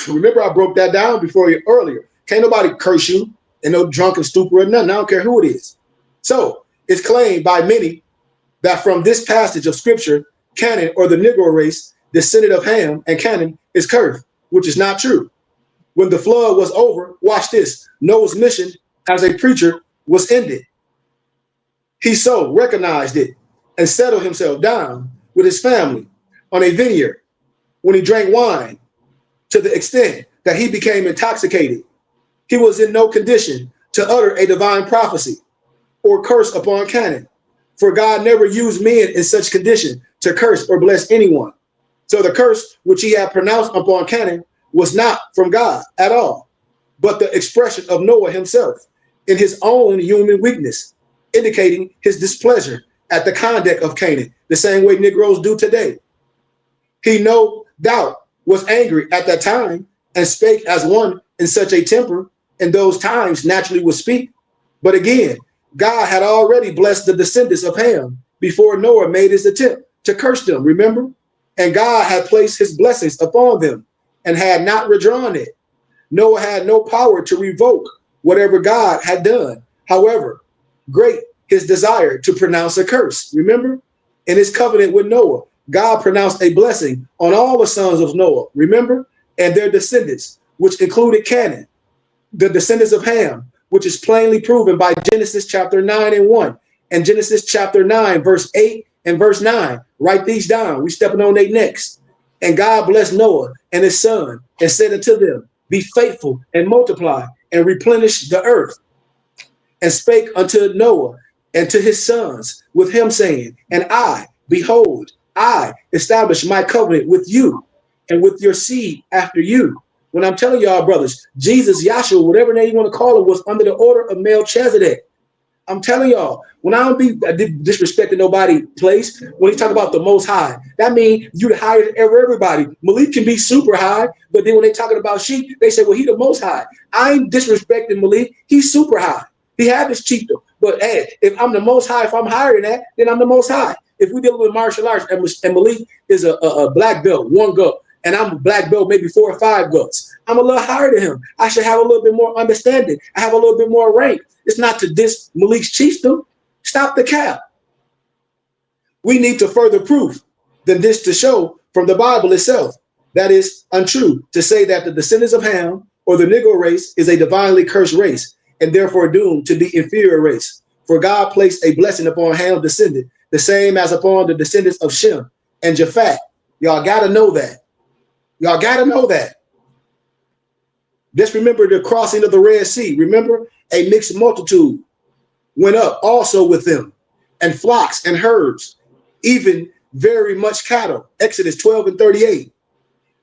Remember, I broke that down before you earlier. Can't nobody curse you and no drunken stupor or nothing. I don't care who it is. So it's claimed by many that from this passage of scripture, Canaan or the Negro race, descendant of Ham and Canaan, is cursed, which is not true. When the flood was over, watch this, Noah's mission as a preacher was ended. He so recognized it and settled himself down with his family on a vineyard when he drank wine to the extent that he became intoxicated. He was in no condition to utter a divine prophecy or curse upon Canaan, for God never used men in such condition to curse or bless anyone. So the curse which he had pronounced upon Canaan was not from God at all, but the expression of Noah himself in his own human weakness, indicating his displeasure at the conduct of Canaan, the same way Negroes do today. He no doubt was angry at that time and spake as one in such a temper in those times naturally would speak. But again, God had already blessed the descendants of Ham before Noah made his attempt to curse them, remember? And God had placed his blessings upon them and had not withdrawn it. Noah had no power to revoke whatever God had done. However, great his desire to pronounce a curse. Remember, in his covenant with Noah, God pronounced a blessing on all the sons of Noah, remember, and their descendants, which included Canaan, the descendants of Ham, which is plainly proven by Genesis chapter 9 and 1, and Genesis chapter 9, verse 8 and verse 9. Write these down. We stepping on their necks. And God blessed Noah and his son and said unto them, be faithful and multiply and replenish the earth. And spake unto Noah and to his sons with him, saying, and I, behold, I establish my covenant with you and with your seed after you. When I'm telling y'all, brothers, Jesus, Yahshua, whatever name you want to call him, was under the order of Melchizedek. I'm telling y'all, when I don't be disrespecting nobody place, when he talk about the most high, that means you the highest ever everybody. Malik can be super high, but then when they talking about sheep, they say, well, he the most high. I ain't disrespecting Malik. He's super high. He had his chiefdom. But hey, if I'm the most high, if I'm higher than that, then I'm the most high. If we deal with martial arts and Malik is a black belt, one go, and I'm a black belt, maybe 4 or 5 goats, I'm a little higher than him. I should have a little bit more understanding. I have a little bit more rank. It's not to diss Malik's chiefdom. Stop the cap. We need to further proof than this to show from the Bible itself that is untrue to say that the descendants of Ham or the Negro race is a divinely cursed race and therefore doomed to be inferior race. For God placed a blessing upon Ham's descendant, the same as upon the descendants of Shem and Japhet. Y'all got to know that. Y'all got to know that. Just remember the crossing of the Red Sea. Remember, a mixed multitude went up also with them, and flocks and herds, even very much cattle. Exodus 12 and 38.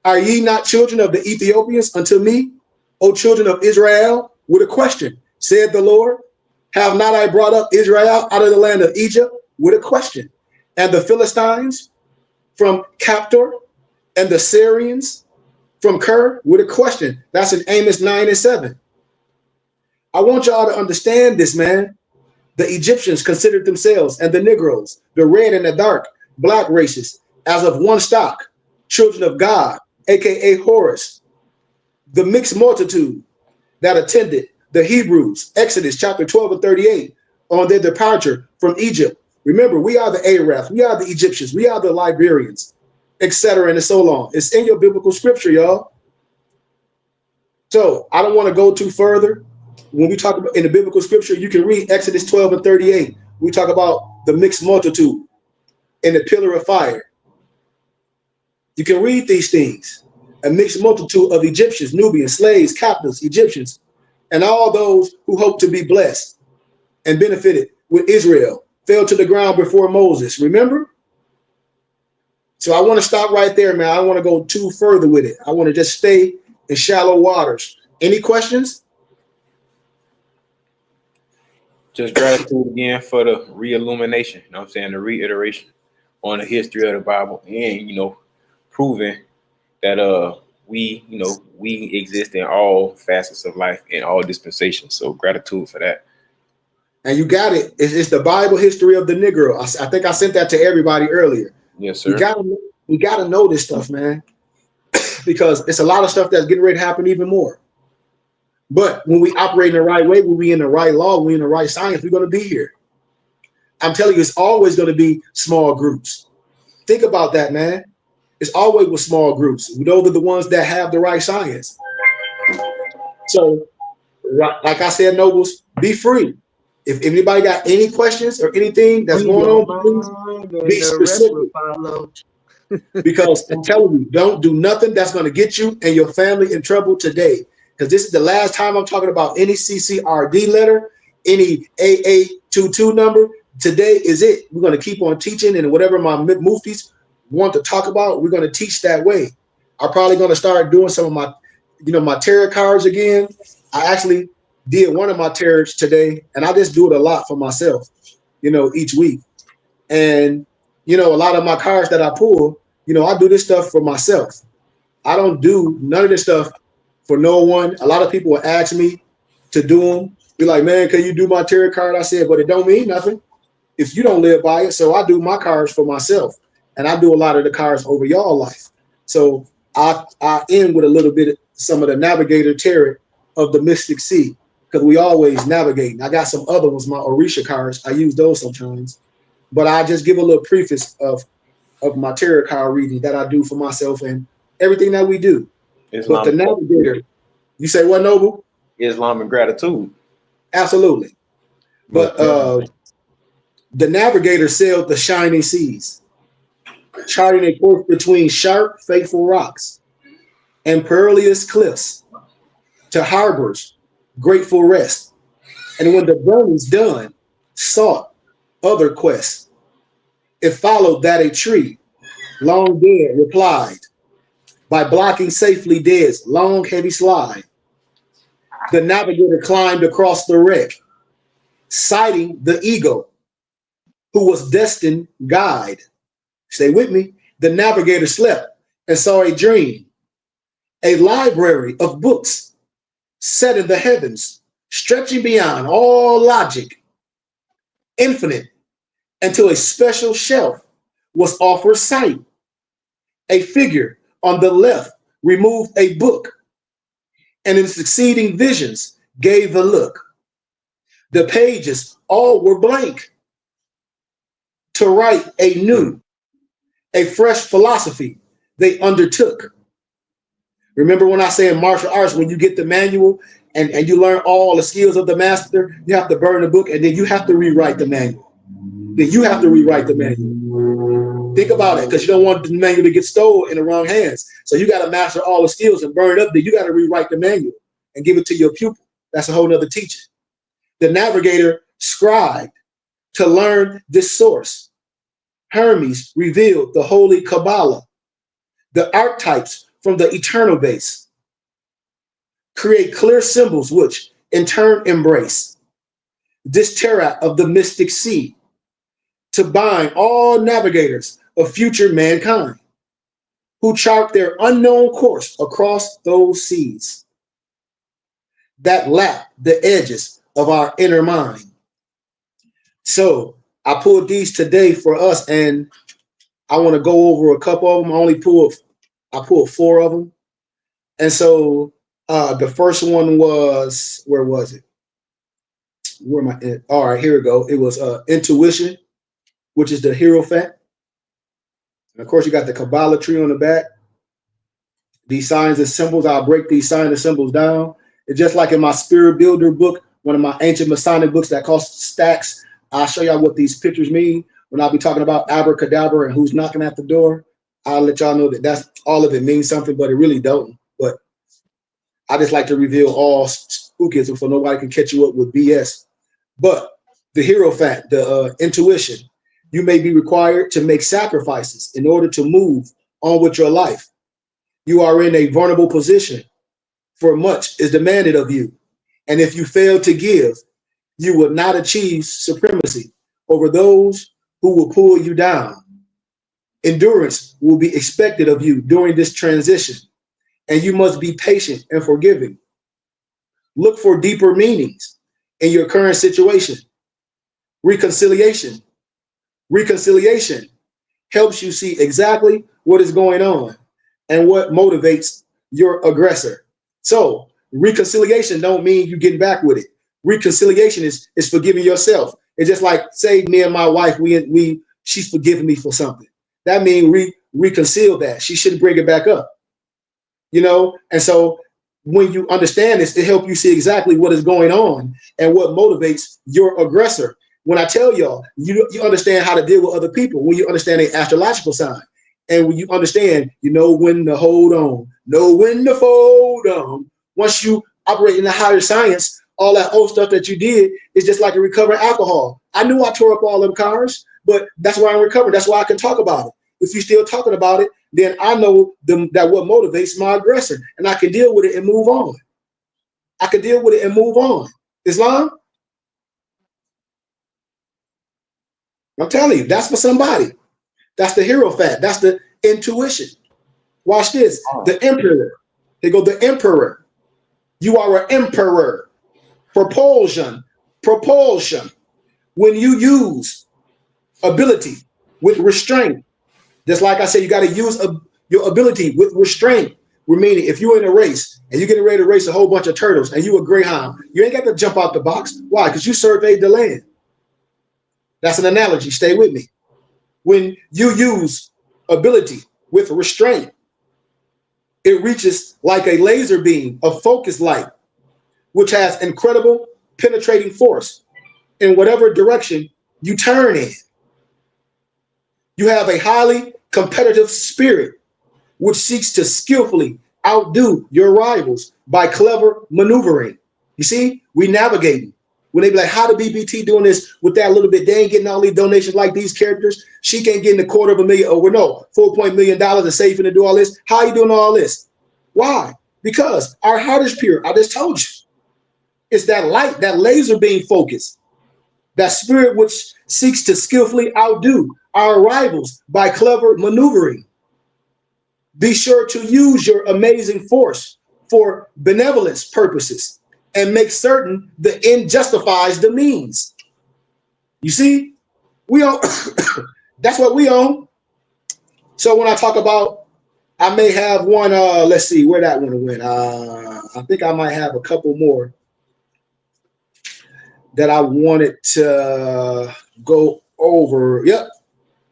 Are ye not children of the Ethiopians unto me, O children of Israel? With a question, said the Lord. Have not I brought up Israel out of the land of Egypt? With a question. And the Philistines from Captor, and the Syrians from Ker? With a question. That's in Amos 9 and 7. I want y'all to understand this, man. The Egyptians considered themselves, and the Negroes, the red and the dark, black races, as of one stock, children of God, aka Horus. The mixed multitude that attended the Hebrews, Exodus chapter 12 and 38, on their departure from Egypt. Remember, we are the Arabs, we are the Egyptians, we are the Liberians, etc. and so on. It's in your biblical scripture, y'all. So I don't want to go too further. When we talk about in the biblical scripture, you can read Exodus 12 and 38. We talk about the mixed multitude and the pillar of fire. You can read these things. A mixed multitude of Egyptians, Nubians, slaves, captives, Egyptians, and all those who hope to be blessed and benefited with Israel fell to the ground before Moses. Remember? So I want to stop right there, man. I don't want to go too further with it. I want to just stay in shallow waters. Any questions? Just gratitude again for the re-illumination, you know what I'm saying, the reiteration on the history of the Bible and, proving that we exist in all facets of life in all dispensations. So gratitude for that. And you got it. It's the Bible history of the Negro. I think I sent that to everybody earlier. Yes, sir. We gotta know this stuff, man, because it's a lot of stuff that's getting ready to happen even more. But when we operate in the right way, when we in the right law, when we in the right science, we're going to be here. I'm telling you, it's always going to be small groups. Think about that, man. It's always with small groups. Those are the ones that have the right science. So, like I said, Nobles, be free. If anybody got any questions or anything that's going on, please be specific. Because I'm telling you, don't do nothing that's going to get you and your family in trouble today. Because this is the last time I'm talking about any CCRD letter, any AA22 number. Today is it. We're going to keep on teaching, and whatever my muftis want to talk about, we're going to teach that way. I'm probably going to start doing some of my, my tarot cards again. I actually did one of my tarots today, and I just do it a lot for myself, each week. And, a lot of my cards that I pull, I do this stuff for myself. I don't do none of this stuff for no one. A lot of people will ask me to do them. Be like, man, can you do my tarot card? I said, but it don't mean nothing if you don't live by it. So I do my cards for myself, and I do a lot of the cards over y'all life. So I end with a little bit of some of the navigator tarot of the Mystic Sea, because we always navigate. I got some other ones, my Orisha cards. I use those sometimes, but I just give a little preface of my tarot card reading that I do for myself and everything that we do. But the navigator, you say what, Noble? Islam and gratitude. Absolutely. But the navigator sailed the shining seas, charting a course between sharp, faithful rocks and perilous cliffs to harbors, grateful rest. And when the journey's done, sought other quests. It followed that a tree, long dead, replied, by blocking safely dead's long, heavy slide. The navigator climbed across the wreck citing the ego, who was destined guide. Stay with me. The navigator slept and saw a dream, a library of books set in the heavens, stretching beyond all logic, infinite, until a special shelf was offered sight. A figure on the left removed a book, and in succeeding visions gave a look. The pages all were blank to write a fresh philosophy they undertook. Remember when I say in martial arts, when you get the manual and you learn all the skills of the master, you have to burn the book and then you have to rewrite the manual. Then you have to rewrite the manual. Think about it, because you don't want the manual to get stolen in the wrong hands. So you got to master all the skills and burn it up. Then you got to rewrite the manual and give it to your pupil. That's a whole nother teaching. The navigator scribed to learn this source. Hermes revealed the holy Kabbalah, the archetypes from the eternal base, create clear symbols which in turn embrace this terra of the mystic sea to bind all navigators of future mankind who chart their unknown course across those seas that lap the edges of our inner mind. So I pulled these today for us, and I want to go over a couple of them. I pulled 4 of them. And so the first one was, where was it? Where am I? All right, here we go. It was intuition, which is the Hierophant. And of course, you got the Kabbalah tree on the back. These signs and symbols, I'll break these signs and symbols down. It's just like in my Spirit Builder book, one of my ancient Masonic books that cost stacks. I'll show y'all what these pictures mean when I'll be talking about abracadabra and who's knocking at the door. I'll let y'all know that that's all of it means something, but it really don't. But I just like to reveal all spookism so nobody can catch you up with BS. But the Hierophant, the intuition, you may be required to make sacrifices in order to move on with your life. You are in a vulnerable position, for much is demanded of you. And if you fail to give, you will not achieve supremacy over those who will pull you down. Endurance will be expected of you during this transition, and you must be patient and forgiving. Look for deeper meanings in your current situation. Reconciliation. Reconciliation helps you see exactly what is going on and what motivates your aggressor. So reconciliation don't mean you getting back with it. Reconciliation is forgiving yourself. It's just like, say me and my wife, she's forgiven me for something. That means reconcile that. She shouldn't bring it back up. You know, and so when you understand this, it helps you see exactly what is going on and what motivates your aggressor. When I tell y'all, you understand how to deal with other people when you understand the astrological sign. And when you understand, you know when to hold on, know when to fold on. Once you operate in the higher science, all that old stuff that you did is just like a recovering alcohol. I knew I tore up all them cars, but that's why I'm recovering. That's why I can talk about it. If you're still talking about it, then I know that what motivates my aggressor, and I can deal with it and move on. I can deal with it and move on. Islam? I'm telling you, that's for somebody. That's the Hierophant. That's the intuition. Watch this. The emperor. Here go the emperor. You are an emperor. Propulsion. Propulsion. When you use ability with restraint, just like I said, you got to use your ability with restraint. Meaning, if you're in a race and you're getting ready to race a whole bunch of turtles and you a greyhound, you ain't got to jump out the box. Why? Because you surveyed the land. That's an analogy. Stay with me. When you use ability with restraint, it reaches like a laser beam of focused light, which has incredible penetrating force in whatever direction you turn in. You have a highly competitive spirit, which seeks to skillfully outdo your rivals by clever maneuvering. You see, we navigating. When they be like, how the BBT doing this with that little bit? They ain't getting all these donations like these characters. She can't get in $250,000 or no, $4 million and saving to do all this. How are you doing all this? Why? Because our heart is pure. I just told you. It's that light, that laser beam focus. that spirit which seeks to skillfully outdo our rivals by clever maneuvering. Be sure to use your amazing force for benevolence purposes and make certain the end justifies the means. You see, we own, that's what we own. So when I talk about, I may have one, let's see where that one went. I think I might have a couple more that I wanted to go over. Yep,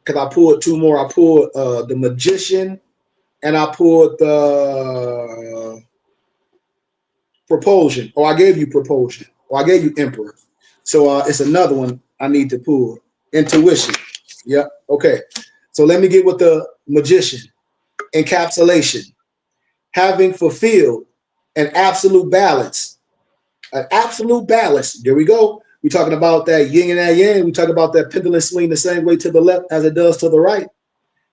because I pulled two more. I pulled the Magician, and I pulled the Propulsion, or I gave you Propulsion, or I gave you Emperor. So it's another one I need to pull. Intuition. Yep. Okay. So let me get with the Magician. Encapsulation. Having fulfilled an absolute balance. An absolute balance. There we go. We're talking about that yin and that yang. We talk about that pendulum swing the same way to the left as it does to the right.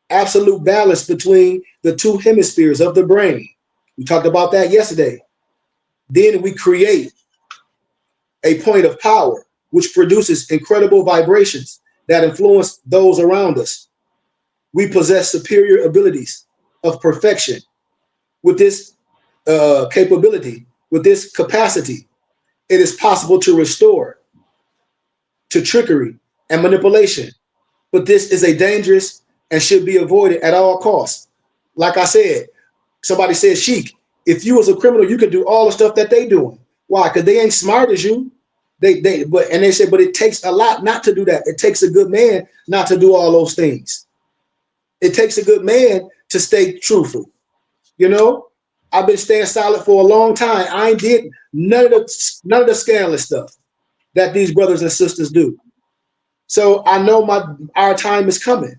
Absolute balance between the two hemispheres of the brain. We talked about that yesterday. Then we create a point of power which produces incredible vibrations that influence those around us. We possess superior abilities of perfection. With this capability, with this capacity, it is possible to restore to trickery and manipulation. But this is a dangerous and should be avoided at all costs. Like I said, somebody said, Sheik, if you was a criminal, you could do all the stuff that they doing. Why? Because they ain't smart as you. They said, but it takes a lot not to do that. It takes a good man not to do all those things. It takes a good man to stay truthful. You know, I've been staying silent for a long time. I ain't did none of the scandalous stuff that these brothers and sisters do. So I know our time is coming.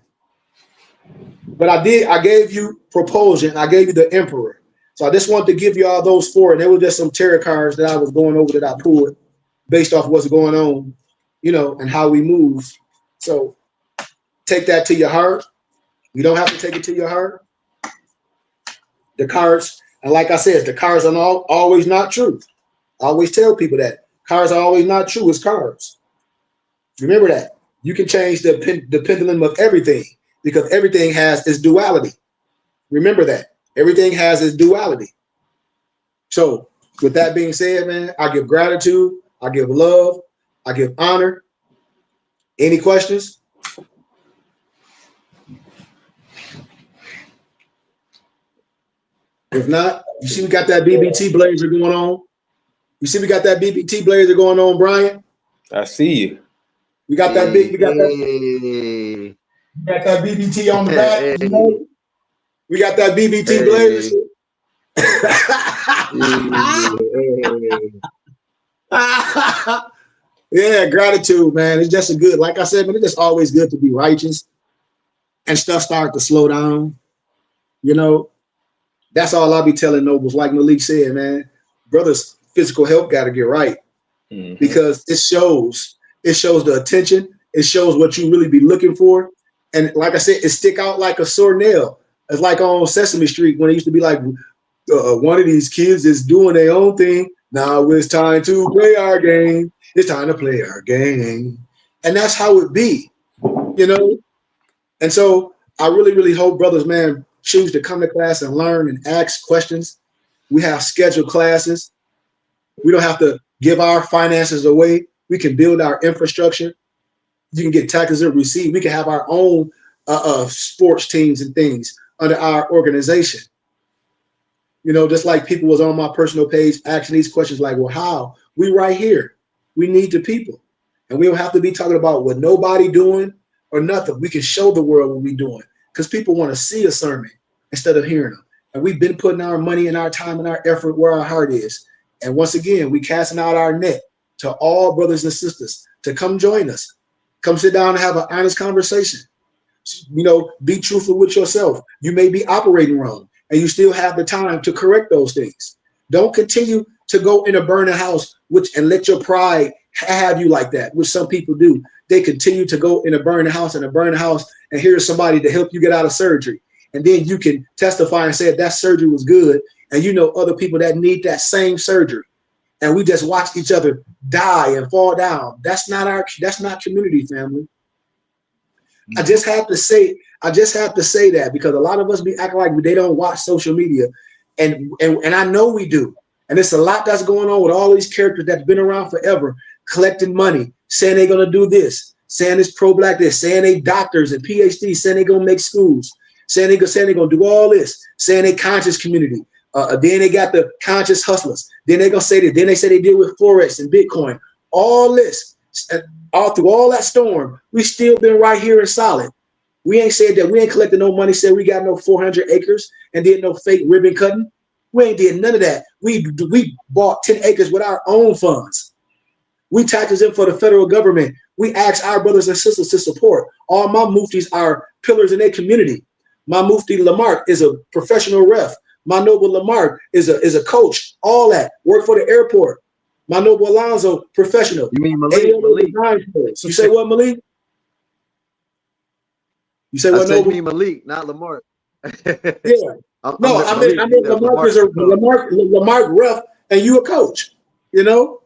But I gave you Propulsion. I gave you the Emperor. So I just wanted to give you all those four. And there were just some tarot cards that I was going over that I pulled based off what's going on, you know, and how we move. So take that to your heart. You don't have to take it to your heart. The cards, and like I said, the cards are always not true. I always tell people that. Cards are always not true. It's cards. Remember that. You can change the pendulum of everything because everything has its duality. Remember that. Everything has its duality. So with that being said, man, I give gratitude. I give love. I give honor. Any questions? If not, you see we got that BBT blazer going on. You see we got that BBT blazer going on, Brian. I see you. We got that big. We got that BBT on the back. You know? We got that BBT blazer. Yeah, gratitude, man. It's just a good, like I said, man, it's just always good to be righteous and stuff start to slow down. You know, that's all I'll be telling nobles. Like Malik said, man, brothers' physical health got to get right because it shows the attention. It shows what you really be looking for. And like I said, it stick out like a sore nail. It's like on Sesame Street when it used to be like, one of these kids is doing their own thing. Now it's time to play our game. It's time to play our game. And that's how it be, you know? And so I really, really hope brothers, man, choose to come to class and learn and ask questions. We have scheduled classes. We don't have to give our finances away. We can build our infrastructure. You can get taxes and receipts. We can have our own sports teams and things under our organization. You know, just like people was on my personal page asking these questions like, well, how? We right here. We need the people. And we don't have to be talking about what nobody doing or nothing. We can show the world what we're doing because people want to see a sermon instead of hearing them. And we've been putting our money and our time and our effort where our heart is. And once again, we casting out our net to all brothers and sisters to come join us. Come sit down and have an honest conversation. You know, be truthful with yourself. You may be operating wrong and you still have the time to correct those things. Don't continue to go in a burning house and let your pride have you like that, which some people do. They continue to go in a burning house and here's somebody to help you get out of surgery. And then you can testify and say that surgery was good. And you know other people that need that same surgery. and we just watch each other die and fall down. That's not community, family. I just have to say that because a lot of us be acting like they don't watch social media, and I know we do. And it's a lot that's going on with all these characters that's been around forever, collecting money, saying they're gonna do this, saying it's pro-black this, saying they doctors and PhDs, saying they're gonna make schools, saying they're gonna do all this, saying they conscious community. Then they got the conscious hustlers. Then they're gonna say that. Then they say they deal with Forex and Bitcoin. All this, all through all that storm, we still been right here and solid. We ain't said that we ain't collected no money, said we got no 400 acres and did no fake ribbon cutting. We ain't did none of that. We bought 10 acres with our own funds. We taxes in for the federal government. We ask our brothers and sisters to support. All my muftis are pillars in their community. My mufti Lamarck is a professional ref. My noble Lamarck is a coach. All that. Work for the airport. My noble Alonzo, professional. You mean Malik? You say what, Malik? You say what, Noble? You mean Malik, not Lamar. Yeah. I mean Lamarck is a Lamarck ref, and you a coach, you know?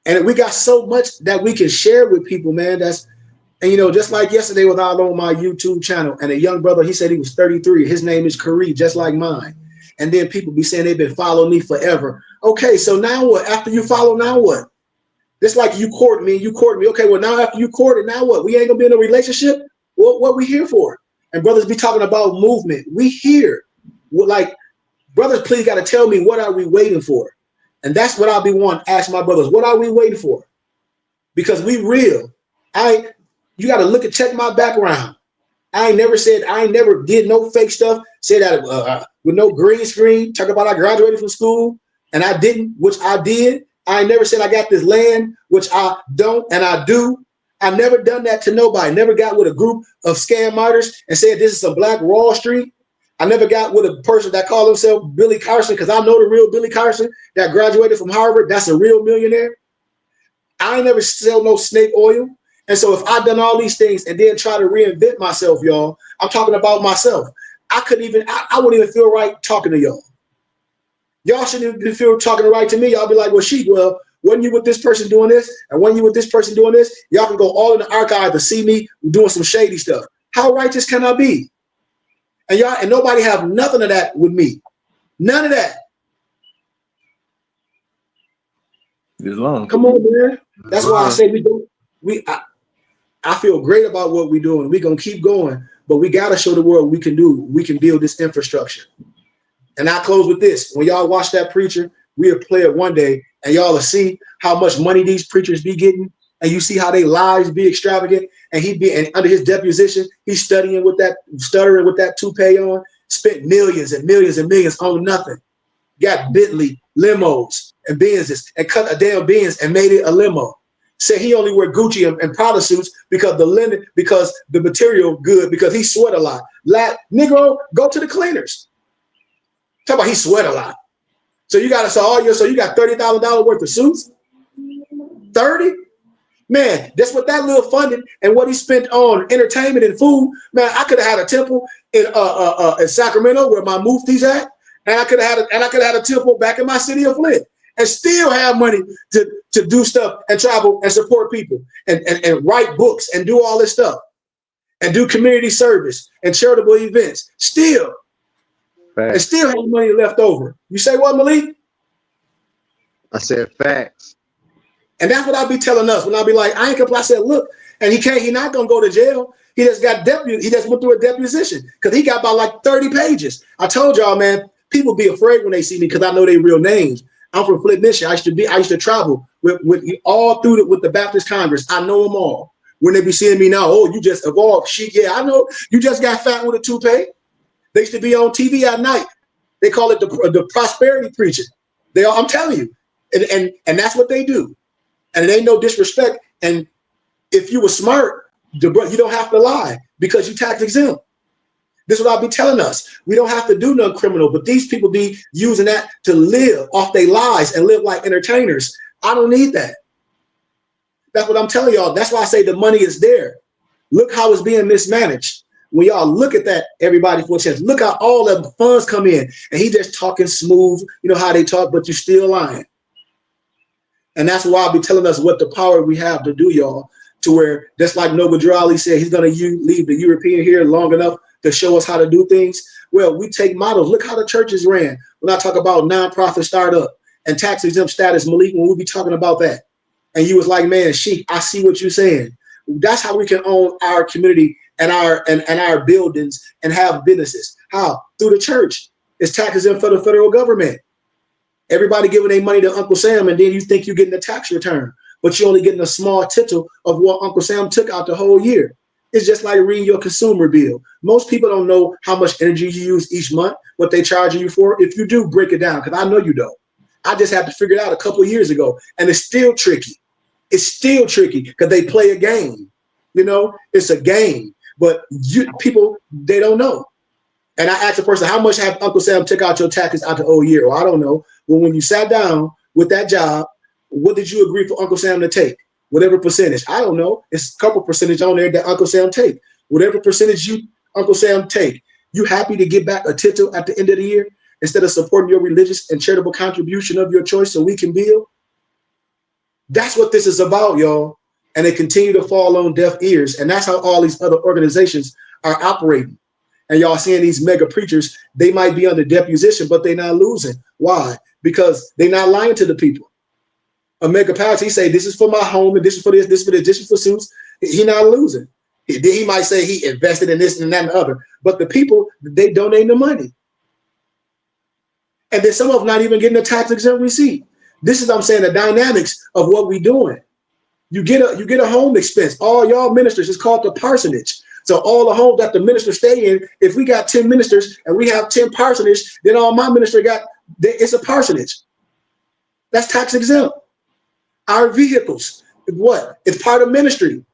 And we got so much that we can share with people, man. And you know, just like yesterday was out on my YouTube channel, and a young brother, he said he was 33. His name is Kareem, just like mine. And then people be saying they've been following me forever. Okay, so now what? After you follow, now what? Just like you court me. Okay, well, now after you courted, now what? We ain't gonna be in a relationship? What we here for? And brothers be talking about movement. We here. Like, brothers, please gotta tell me, what are we waiting for? And that's what I'll be wanting to ask my brothers. What are we waiting for? Because we real. You gotta check my background. I ain't never did no fake stuff. Say that with no green screen. Talk about I graduated from school and I didn't, which I did. I ain't never said I got this land, which I don't, and I do. I never done that to nobody. Never got with a group of scam artists and said this is some Black Wall Street. I never got with a person that called himself Billy Carson, because I know the real Billy Carson that graduated from Harvard. That's a real millionaire. I ain't never sell no snake oil. And so if I done all these things and then try to reinvent myself, y'all, I'm talking about myself. I wouldn't even feel right talking to y'all. Y'all shouldn't even feel talking right to me. Y'all be like, well, Sheik, well, wasn't you with this person doing this? And when you with this person doing this, y'all can go all in the archive to see me doing some shady stuff. How righteous can I be? And nobody have nothing of that with me. None of that. Islam. Come on, man. That's why I say I feel great about what we're doing. We're gonna keep going, but we gotta show the world we can do. We can build this infrastructure. And I close with this. When y'all watch that preacher, we'll play it one day, and y'all will see how much money these preachers be getting, and you see how they lives be extravagant. And under his deposition, he's stuttering with that toupee on, spent millions and millions and millions on nothing. Got Bentley limos and Benzes and cut a damn Benz and made it a limo. Say he only wear Gucci and Prada suits because the material good, because he sweat a lot. Negro, go to the cleaners. Talk about he sweat a lot. So you got $30,000 worth of suits? 30? Man, that's what that little funding and what he spent on entertainment and food. Man, I could have had a temple in Sacramento where my mufti's at, and I could have had a temple back in my city of Flint, and still have money to do stuff and travel and support people and write books and do all this stuff and do community service and charitable events. Still. Facts. And still have money left over. You say what, Malik? I said facts. And that's what I'll be telling us when I'll be like, I ain't comply. I said, look, and he not gonna go to jail. He just went through a deposition because he got about like 30 pages. I told y'all, man, people be afraid when they see me because I know they real names. I'm from Flint, Michigan. I used to travel with all through with the Baptist Congress. I know them all. When they be seeing me now, oh, you just evolved. Yeah, I know. You just got fat with a toupee. They used to be on TV at night. They call it the prosperity preaching. I'm telling you, and that's what they do. And it ain't no disrespect. And if you were smart, you don't have to lie because you tax exempt. This is what I'll be telling us. We don't have to do nothing criminal, but these people be using that to live off their lies and live like entertainers. I don't need that. That's what I'm telling y'all. That's why I say the money is there. Look how it's being mismanaged. When y'all look at that, everybody for a chance. Look how all the funds come in, and he just talking smooth. You know how they talk, but you still lying. And that's why I'll be telling us what the power we have to do, y'all. To where, just like Noble Drew said, he's going to leave the European here long enough to show us how to do things. Well, we take models. Look how the churches ran. When I talk about nonprofit startup and tax exempt status, Malik, when we be talking about that, and you was like, man, Sheik, I see what you're saying. That's how we can own our community and our buildings and have businesses. How? Through the church. It's tax exempt for the federal government. Everybody giving their money to Uncle Sam, and then you think you're getting a tax return, but you're only getting a small tittle of what Uncle Sam took out the whole year. It's just like reading your consumer bill. Most people don't know how much energy you use each month, what they charging you for. If you do, break it down, because I know you don't. I just had to figure it out a couple of years ago, and it's still tricky. It's still tricky because they play a game. You know, it's a game, but people, they don't know. And I asked the person, how much have Uncle Sam took out your taxes out the whole year? Well, I don't know. Well, when you sat down with that job, what did you agree for Uncle Sam to take? Whatever percentage. I don't know. It's a couple percentage on there that Uncle Sam take. Whatever percentage Uncle Sam take, you happy to get back a tittle at the end of the year instead of supporting your religious and charitable contribution of your choice so we can build? That's what this is about, y'all. And they continue to fall on deaf ears. And that's how all these other organizations are operating. And y'all seeing these mega preachers, they might be under deposition, but they're not losing. Why? Because they're not lying to the people. A mega pastor, he say, this is for my home, and this is for this for this, this is for suits. He not losing. He might say he invested in this and that and the other. But the people, they donate the money. And then some of them not even getting a tax exempt receipt. This is, I'm saying, the dynamics of what we're doing. You get a home expense. All y'all ministers, it's called the parsonage. So all the homes that the minister stay in, if we got 10 ministers and we have 10 parsonage, then all my minister it's a parsonage. That's tax exempt. Our vehicles, what? It's part of ministry.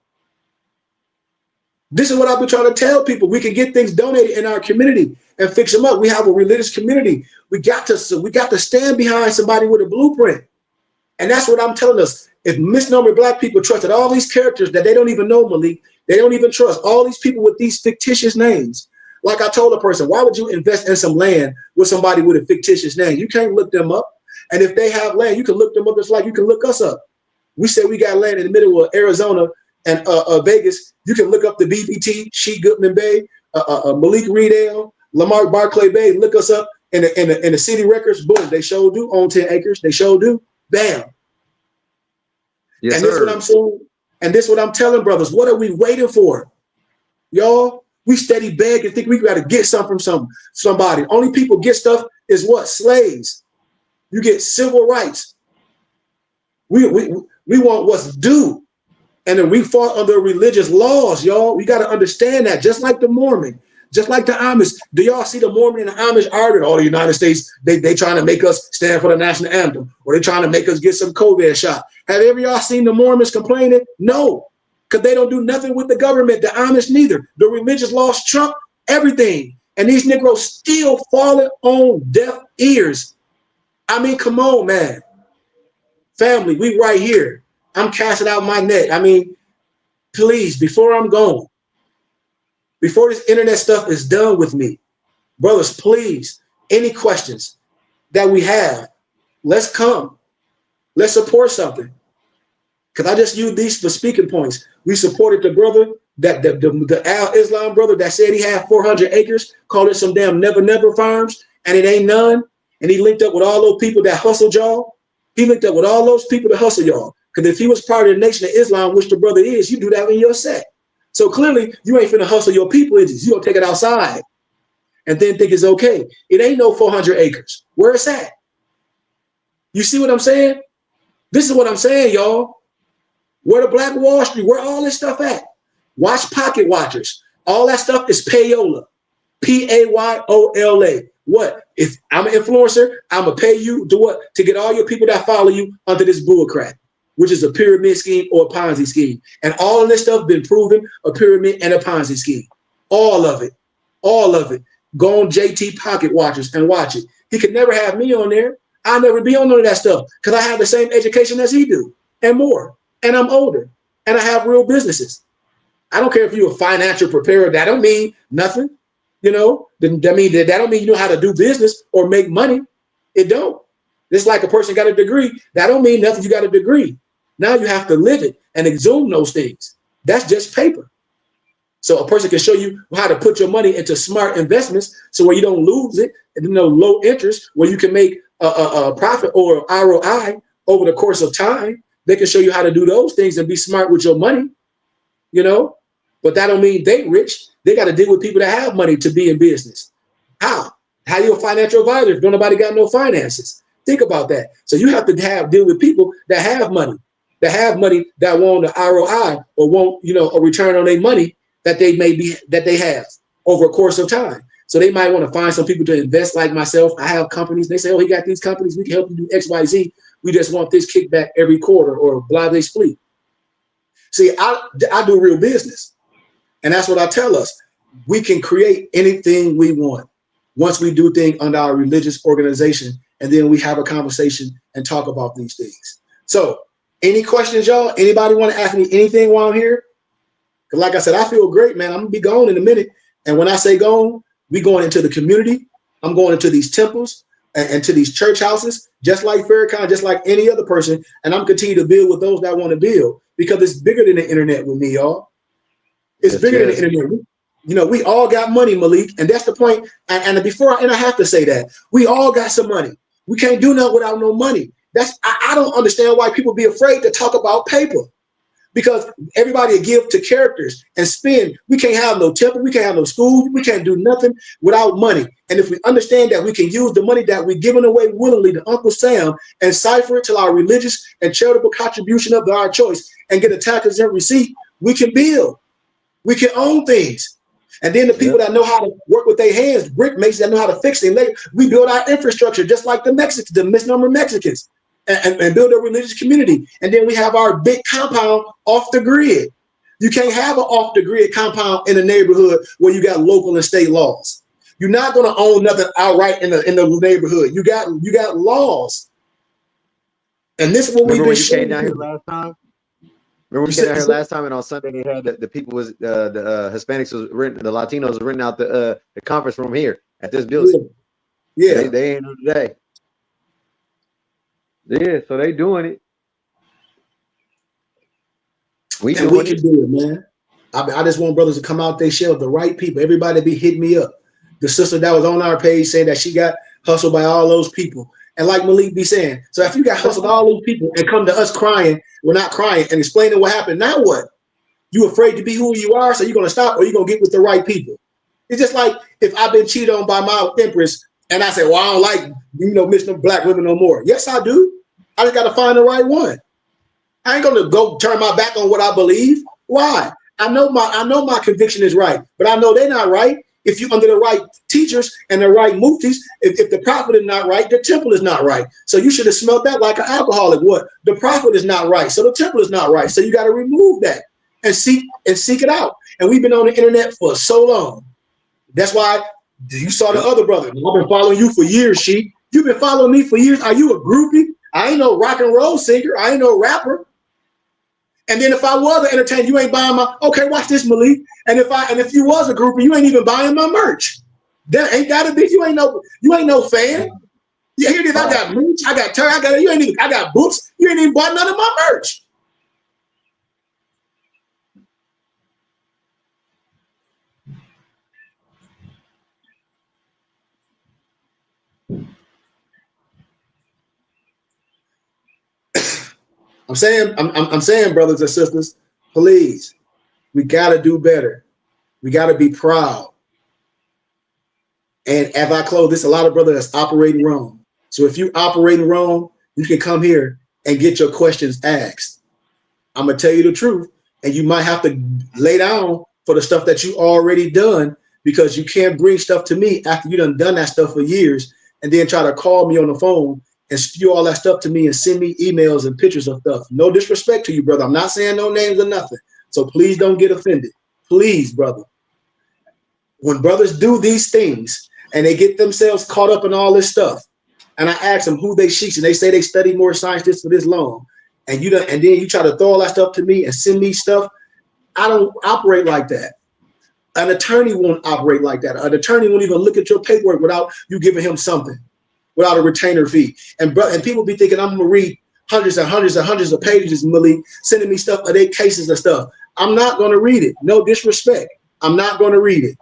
This is what I've been trying to tell people. We can get things donated in our community and fix them up. We have a religious community. We got to stand behind somebody with a blueprint. And that's what I'm telling us. If misnomer Black people trusted all these characters that they don't even know, Malik, they don't even trust all these people with these fictitious names. Like I told a person, why would you invest in some land with somebody with a fictitious name? You can't look them up. And if they have land, you can look them up just like you can look us up. We say we got land in the middle of Arizona and Vegas. You can look up the BBT, Sheik Goodman Bay, Malik Reedale, Lamar Barclay Bay. Look us up in the city records. Boom, they sure do own 10 acres. They sure do. Bam. Yes, and this is what I'm saying. And this is what I'm telling brothers. What are we waiting for? Y'all, we steady beg and think we got to get something from somebody. Only people get stuff is what? Slaves. You get civil rights. We want what's due. And then we fall under religious laws, y'all. We got to understand that. Just like the Mormon, just like the Amish. Do y'all see the Mormon and the Amish arguing? Oh, the United States, they trying to make us stand for the national anthem, or they trying to make us get some COVID shot. Have ever y'all seen the Mormons complaining? No, because they don't do nothing with the government. The Amish neither. The religious laws trump everything. And these Negroes still falling on deaf ears. I mean, come on, man. Family, we right here. I'm casting out my net. I mean, please, before I'm gone, before this internet stuff is done with me, brothers, please, any questions that we have, let's come. Let's support something. Because I just used these for speaking points. We supported the brother, the Al Islam brother that said he had 400 acres, called it some damn never farms, and it ain't none. And he linked up with all those people that hustled y'all. He linked up with all those people that hustle y'all. Because if he was part of the Nation of Islam, which the brother is, you do that in your set. So clearly, you ain't finna hustle your people. You gonna take it outside and then think it's okay. It ain't no 400 acres. Where it's at? You see what I'm saying? This is what I'm saying, y'all. Where the Black Wall Street, where all this stuff at? Watch Pocket Watchers. All that stuff is payola. Payola. What? If I'm an influencer, I'm gonna pay you to what? To get all your people that follow you under this bullcrap, which is a pyramid scheme or a Ponzi scheme. And all of this stuff been proven a pyramid and a Ponzi scheme. All of it. All of it. Go on JT Pocket Watchers and watch it. He could never have me on there. I'll never be on none of that stuff because I have the same education as he do and more. And I'm older and I have real businesses. I don't care if you're a financial preparer. That don't mean nothing. You know, that don't mean you know how to do business or make money. It don't. It's like a person got a degree. That don't mean nothing. You got a degree. Now you have to live it and exhume those things. That's just paper. So a person can show you how to put your money into smart investments, so where you don't lose it, and low interest, where you can make a profit or ROI over the course of time. They can show you how to do those things and be smart with your money, you know. But that don't mean they rich. They got to deal with people that have money to be in business. How you a financial advisor if nobody got no finances? Think about that. So you have to deal with people that have money, that want the ROI or want, you know, a return on their money that they have over a course of time. So they might want to find some people to invest like myself. I have companies. They say, oh, he got these companies. We can help you do X, Y, Z. We just want this kickback every quarter or blah, they split. See, I do real business. And that's what I tell us. We can create anything we want once we do things under our religious organization. And then we have a conversation and talk about these things. So any questions, y'all? Anybody want to ask me anything while I'm here? Because like I said, I feel great, man. I'm going to be gone in a minute. And when I say gone, we going into the community. I'm going into these temples and to these church houses, just like Farrakhan, just like any other person. And I'm continue to build with those that want to build, because it's bigger than the internet with me, y'all. It's bigger than the internet. You know, we all got money, Malik, and that's the point. And I have to say that we all got some money. We can't do nothing without no money. I don't understand why people be afraid to talk about paper, because everybody give to characters and spend. We can't have no temple. We can't have no school. We can't do nothing without money. And if we understand that we can use the money that we're giving away willingly to Uncle Sam and cipher it to our religious and charitable contribution of our choice and get a tax-exempt receipt, we can build. We can own things. And then the people that know how to work with their hands, brick masons that know how to fix things, we build our infrastructure just like the Mexicans, the misnomer Mexicans, and build a religious community. And then we have our big compound off the grid. You can't have an off the grid compound in a neighborhood where you got local and state laws. You're not going to own nothing outright in the neighborhood. You got laws. And this is what we've been showing. Came down here last time? Remember we came down here last time, and on Sunday they had the people was the Hispanics was renting, the Latinos was renting out the conference room here at this building. Yeah, they ain't today. Yeah, so they doing it. We can do it, man. I just want brothers to come out their shell, the right people. Everybody be hitting me up. The sister that was on our page saying that she got hustled by all those people. And like Malik be saying, so if you got hustled all those people and come to us crying, we're not crying, and explaining what happened, now what? You afraid to be who you are, so you're going to stop, or you're going to get with the right people. It's just like if I've been cheated on by my empress and I say, well, I don't like, missing black women no more. Yes, I do. I just got to find the right one. I ain't going to go turn my back on what I believe. Why? I know my conviction is right, but I know they're not right. If you under the right teachers and the right muftis, if the prophet is not right, the temple is not right. So you should have smelled that like an alcoholic. What? The prophet is not right, so the temple is not right. So you got to remove that and seek it out. And we've been on the internet for so long. That's why you saw the other brother. I've been following you for years, Sheik. You've been following me for years. Are you a groupie? I ain't no rock and roll singer. I ain't no rapper. And then if I was an entertainer, you ain't buying my, okay, watch this, Malik. And if you was a groupie, you ain't even buying my merch. That ain't gotta be, you ain't no fan. Yeah, here it is. I got merch, I got I got books, you ain't even bought none of my merch. I'm saying, brothers and sisters, please, we gotta do better. We gotta be proud. And as I close, there's a lot of brothers that's operating wrong. So if you operating wrong, you can come here and get your questions asked. I'm gonna tell you the truth, and you might have to lay down for the stuff that you already done, because you can't bring stuff to me after you done that stuff for years and then try to call me on the phone and spew all that stuff to me and send me emails and pictures of stuff. No disrespect to you, brother. I'm not saying no names or nothing. So please don't get offended. Please, brother. When brothers do these things and they get themselves caught up in all this stuff, and I ask them who they sheiks, and they say they study more science this for this long, and then you try to throw all that stuff to me and send me stuff, I don't operate like that. An attorney won't operate like that. An attorney won't even look at your paperwork without you giving him something, without a retainer fee. And people be thinking I'm gonna read hundreds and hundreds and hundreds of pages, Malik, sending me stuff of their cases and stuff. I'm not gonna read it. No disrespect. I'm not gonna read it.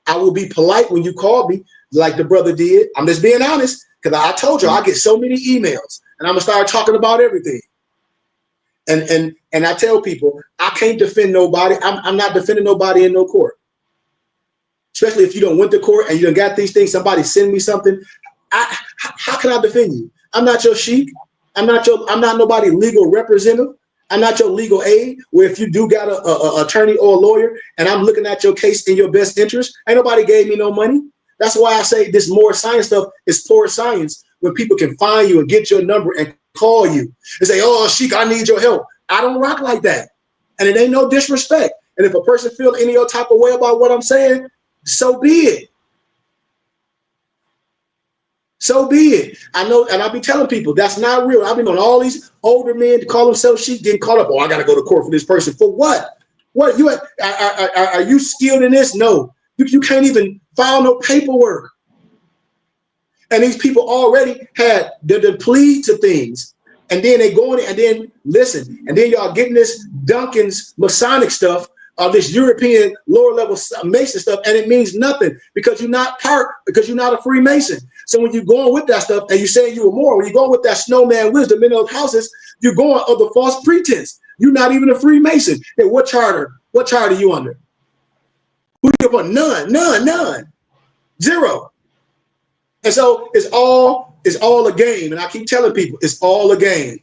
I will be polite when you call me, like the brother did. I'm just being honest, because I told you I get so many emails, and I'm gonna start talking about everything. And I tell people I can't defend nobody. I'm not defending nobody in no court. Especially if you don't went to court and you done got these things. Somebody send me something. How can I defend you? I'm not your sheik. I'm not nobody legal representative. I'm not your legal aid. Where if you do got a attorney or a lawyer, and I'm looking at your case in your best interest, ain't nobody gave me no money. That's why I say this more science stuff is poor science. When people can find you and get your number and call you and say, "Oh, sheik, I need your help." I don't rock like that, and it ain't no disrespect. And if a person feel any other type of way about what I'm saying, so be it. So be it. I know, and I be telling people that's not real. I've been on all these older men to call themselves sheik, getting caught up. Oh, I got to go to court for this person. For what? What you are you skilled in this? No, you can't even file no paperwork. And these people already had the plead to things, and then they go in and then listen, and then y'all getting this Duncan's Masonic stuff, this European lower level Mason stuff, and it means nothing because you're not a Freemason. So when you're going with that stuff and you're saying you were more, when you're going with that snowman wisdom in those houses, you're going of the false pretense. You're not even a Freemason. Hey, what charter? What charter are you under? Who you up on? None. Zero. And so it's all a game. And I keep telling people it's all a game.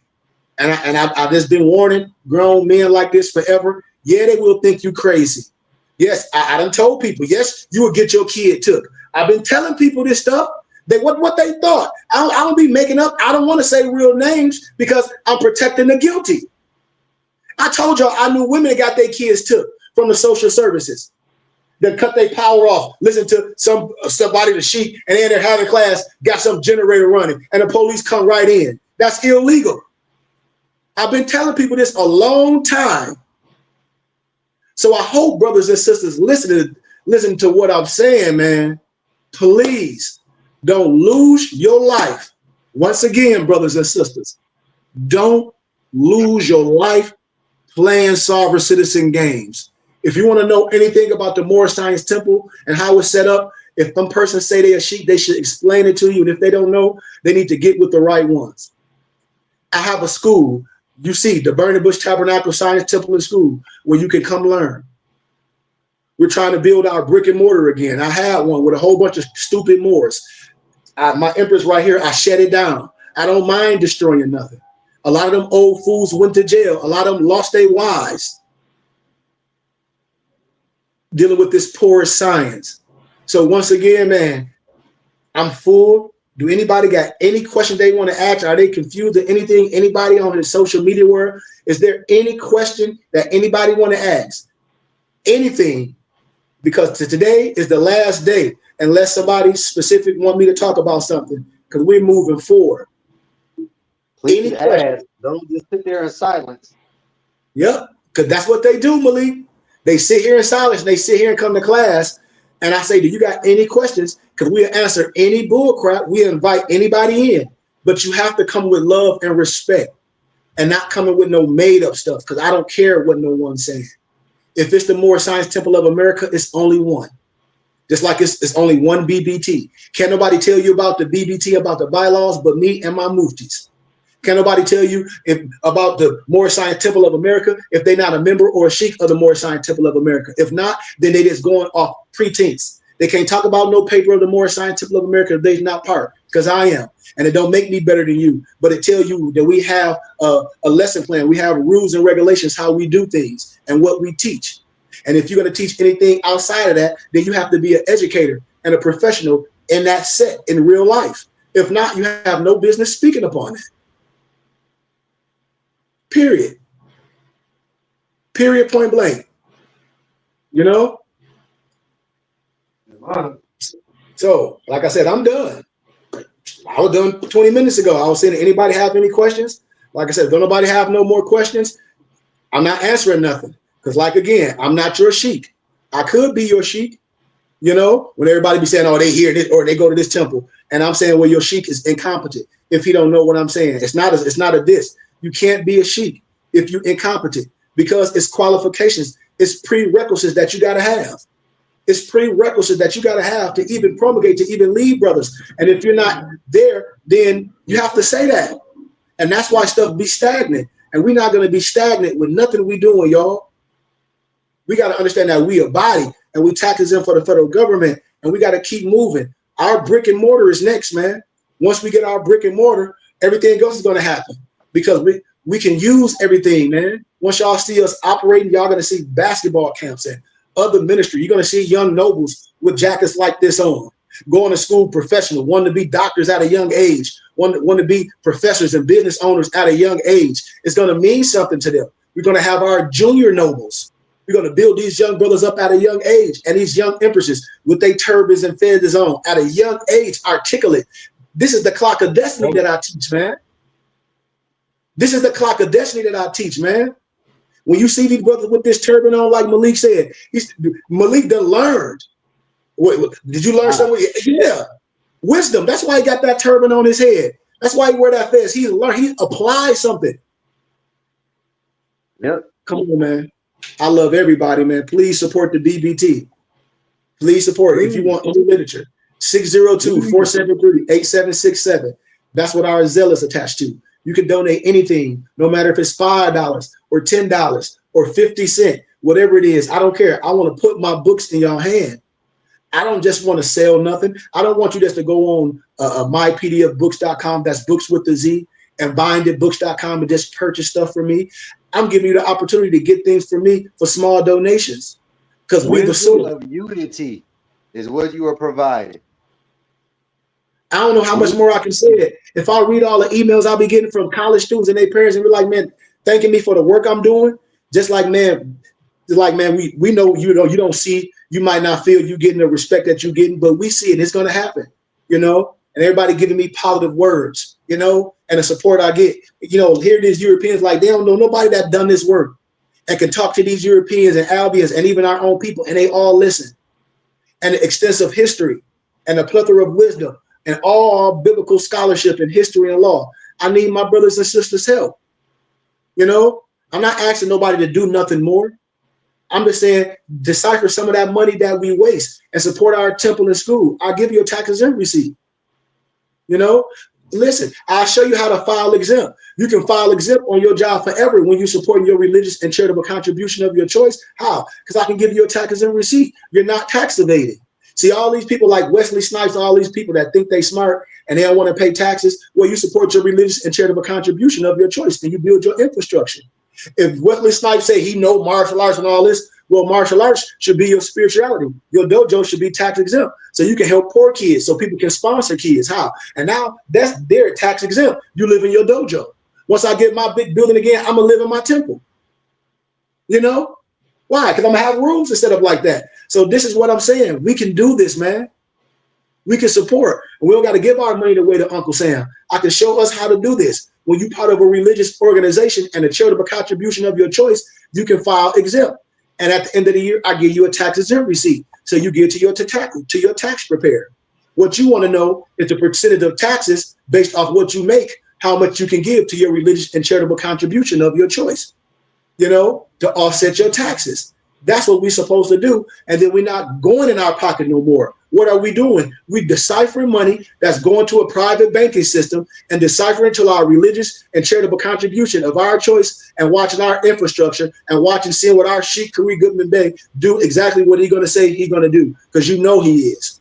And I've just been warning grown men like this forever. Yeah, they will think you crazy. Yes, I done told people, yes, you will get your kid took. I've been telling people this stuff. What they thought. I don't be making up. I don't want to say real names because I'm protecting the guilty. I told y'all I knew women that got their kids took from the social services. They cut their power off, listen to somebody, the sheik, and then they're having class, got some generator running, and the police come right in. That's illegal. I've been telling people this a long time. So I hope brothers and sisters listen to what I'm saying, man. Please don't lose your life. Once again, brothers and sisters, don't lose your life playing sovereign citizen games. If you want to know anything about the Moorish Science Temple and how it's set up, if some person say they are sheik, they should explain it to you. And if they don't know, they need to get with the right ones. I have a school, you see, the Burning Bush Tabernacle Science Temple and School, where you can come learn. We're trying to build our brick and mortar again. I had one with a whole bunch of stupid Moors. My empress right here, I shut it down. I don't mind destroying nothing. A lot of them old fools went to jail. A lot of them lost their wives dealing with this poor science. So once again, man, I'm full. Do anybody got any question they want to ask? Are they confused or anything? Anybody on the social media world? Is there any question that anybody want to ask? Anything? Because today is the last day, unless somebody specific want me to talk about something, because we're moving forward. Please ask. Don't just sit there in silence. Yep, because that's what they do, Malik. They sit here in silence, and they sit here and come to class, and I say, do you got any questions? Because we'll answer any bull crap. We invite anybody in, but you have to come with love and respect and not coming with no made-up stuff, because I don't care what no one's saying. If it's the Moorish Science Temple of America, it's only one. Just like it's only one BBT. Can't nobody tell you about the BBT, about the bylaws, but me and my muftis. Can't nobody tell you about the Moorish Science Temple of America if they're not a member or a sheik of the Moorish Science Temple of America. If not, then they just going off pretense. They can't talk about no paper of the Moorish Science Temple of America if they're not part, because I am. And it don't make me better than you, but it tells you that we have a lesson plan. We have rules and regulations, how we do things and what we teach. And if you're going to teach anything outside of that, then you have to be an educator and a professional in that set in real life. If not, you have no business speaking upon it. Period. Period, point blank. You know? So, like I said, I'm done. I was done 20 minutes ago. I was saying, anybody have any questions? Like I said, don't nobody have no more questions? I'm not answering nothing. Because like, again, I'm not your sheik. I could be your sheik. You know, when everybody be saying, oh, they hear this or they go to this temple. And I'm saying, well, your sheik is incompetent if he don't know what I'm saying. It's not a diss. You can't be a sheik if you're incompetent because it's qualifications. It's prerequisites that you got to have. It's prerequisites that you got to have to even promulgate, to even lead brothers. And if you're not there, then you have to say that. And that's why stuff be stagnant. And we're not going to be stagnant with nothing we doing, y'all. We got to understand that we a body and we taxes in for the federal government and we got to keep moving. Our brick and mortar is next, man. Once we get our brick and mortar, everything else is going to happen because we can use everything, man. Once y'all see us operating, y'all going to see basketball camps and other ministry. You're going to see young nobles with jackets like this on, going to school professional, wanting to be doctors at a young age, want to be professors and business owners at a young age. It's going to mean something to them. We're going to have our junior nobles. We're going to build these young brothers up at a young age, and these young empresses with their turbans and feathers on at a young age, articulate. This is the clock of destiny that I teach, man. This is the clock of destiny that I teach, man. When you see these brothers with this turban on, like Malik said, Malik done learned. Did you learn something? Yeah. Wisdom. That's why he got that turban on his head. That's why he wear that fez. He learned. He applied something. Yep. Come on, man. I love everybody, man. Please support the BBT. Please support it. If you want any literature, 602-473-8767. That's what our Zelle is attached to. You can donate anything, no matter if it's $5 or $10 or 50 cents, whatever it is. I don't care. I want to put my books in your hand. I don't just want to sell nothing. I don't want you just to go on mypdfbooks.com. That's books with the Z, and binditbooks.com and just purchase stuff for me. I'm giving you the opportunity to get things for me for small donations because we the soul of unity is what you are providing. I don't know how much more I can say it. If I read all the emails I'll be getting from college students and their parents and be like, man, thanking me for the work I'm doing, just like, man, we know you don't see, you might not feel you getting the respect that you're getting, but we see it. It's going to happen, you know, and everybody giving me positive words, you know, and the support I get, you know, here it is, Europeans, like they don't know nobody that done this work and can talk to these Europeans and Albions and even our own people, and they all listen. And the extensive history and the plethora of wisdom and all biblical scholarship and history and law. I need my brothers and sisters' help. You know, I'm not asking nobody to do nothing more. I'm just saying, decipher some of that money that we waste and support our temple and school. I'll give you a tax exempt receipt. You know, listen, I'll show you how to file exempt. You can file exempt on your job forever when you're supporting your religious and charitable contribution of your choice. How? Because I can give you a tax exempt receipt. You're not tax evading. See, all these people like Wesley Snipes, all these people that think they smart and they don't want to pay taxes, well, you support your religious and charitable contribution of your choice and you build your infrastructure. If Wesley Snipes say he know martial arts and all this, well, martial arts should be your spirituality. Your dojo should be tax exempt. So you can help poor kids so people can sponsor kids. How? And now they're tax exempt. You live in your dojo. Once I get my big building again, I'm going to live in my temple. You know? Why? Because I'm going to have rooms to set up like that. So this is what I'm saying. We can do this, man. We can support. And we don't got to give our money away to Uncle Sam. I can show us how to do this. When you're part of a religious organization and a charitable contribution of your choice, you can file exempt. And at the end of the year, I give you a tax exempt receipt. So you give to your tax preparer. What you want to know is the percentage of taxes based off what you make, how much you can give to your religious and charitable contribution of your choice, you know, to offset your taxes. That's what we're supposed to do. And then we're not going in our pocket no more. What are we doing? We're deciphering money that's going to a private banking system and deciphering to our religious and charitable contribution of our choice and watching our infrastructure and seeing what our Sheikh Khari Goodman Bey do exactly what he's going to say he's going to do, because you know he is.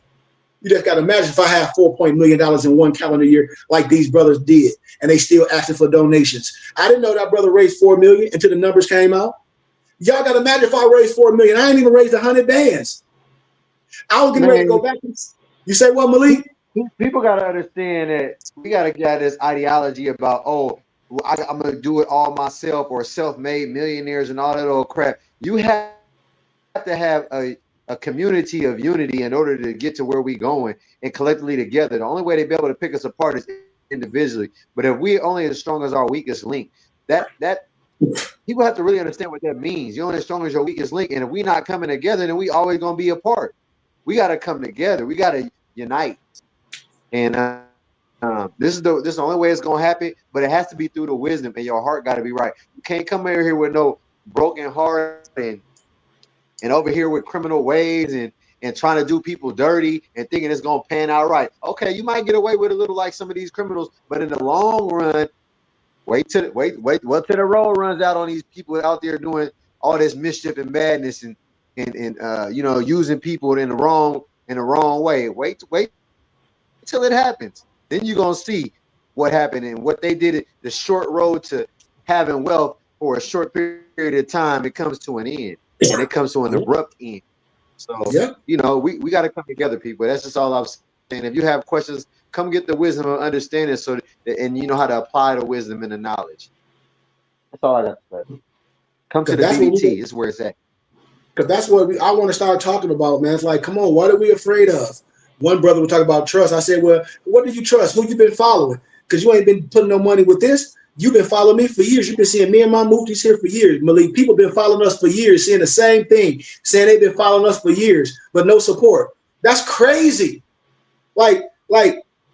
You just got to imagine if I have $4 million in one calendar year like these brothers did, and they still asking for donations. I didn't know that brother raised $4 million until the numbers came out. Y'all got to imagine if I raised $4 million. I ain't even raised 100 bands. I was getting ready to go back. You say what, Malik? People got to understand that we got to get this ideology about, I'm going to do it all myself, or self-made millionaires and all that old crap. You have to have a community of unity in order to get to where we going and collectively together. The only way to be able to pick us apart is individually. But if we only as strong as our weakest link, that People have to really understand what that means. You're only as strong as your weakest link. And if we're not coming together, then we always going to be apart. We got to come together. We got to unite. And this is the only way it's going to happen. But it has to be through the wisdom, and your heart got to be right. You can't come over here with no broken heart and over here with criminal ways and trying to do people dirty and thinking it's going to pan out right. Okay, you might get away with a little like some of these criminals, but in the long run, wait till the road runs out on these people out there doing all this mischief and madness and using people in the wrong way. Wait till it happens. Then you're gonna see what happened and what they did. The short road to having wealth for a short period of time, it comes to an end, and it comes to an abrupt end. So we got to come together, people. That's just all I'm saying. If you have questions, come get the wisdom and understanding, and you know how to apply the wisdom and the knowledge. That's all I got to say. Come to the BBT. It's where it's at. Because that's what I want to start talking about, man. It's like, come on, what are we afraid of? One brother would talk about trust. I said, well, what do you trust? Who you been following? Because you ain't been putting no money with this. You've been following me for years. You've been seeing me and my movies here for years. Malik, people been following us for years, saying the same thing, saying they've been following us for years, but no support. That's crazy. Like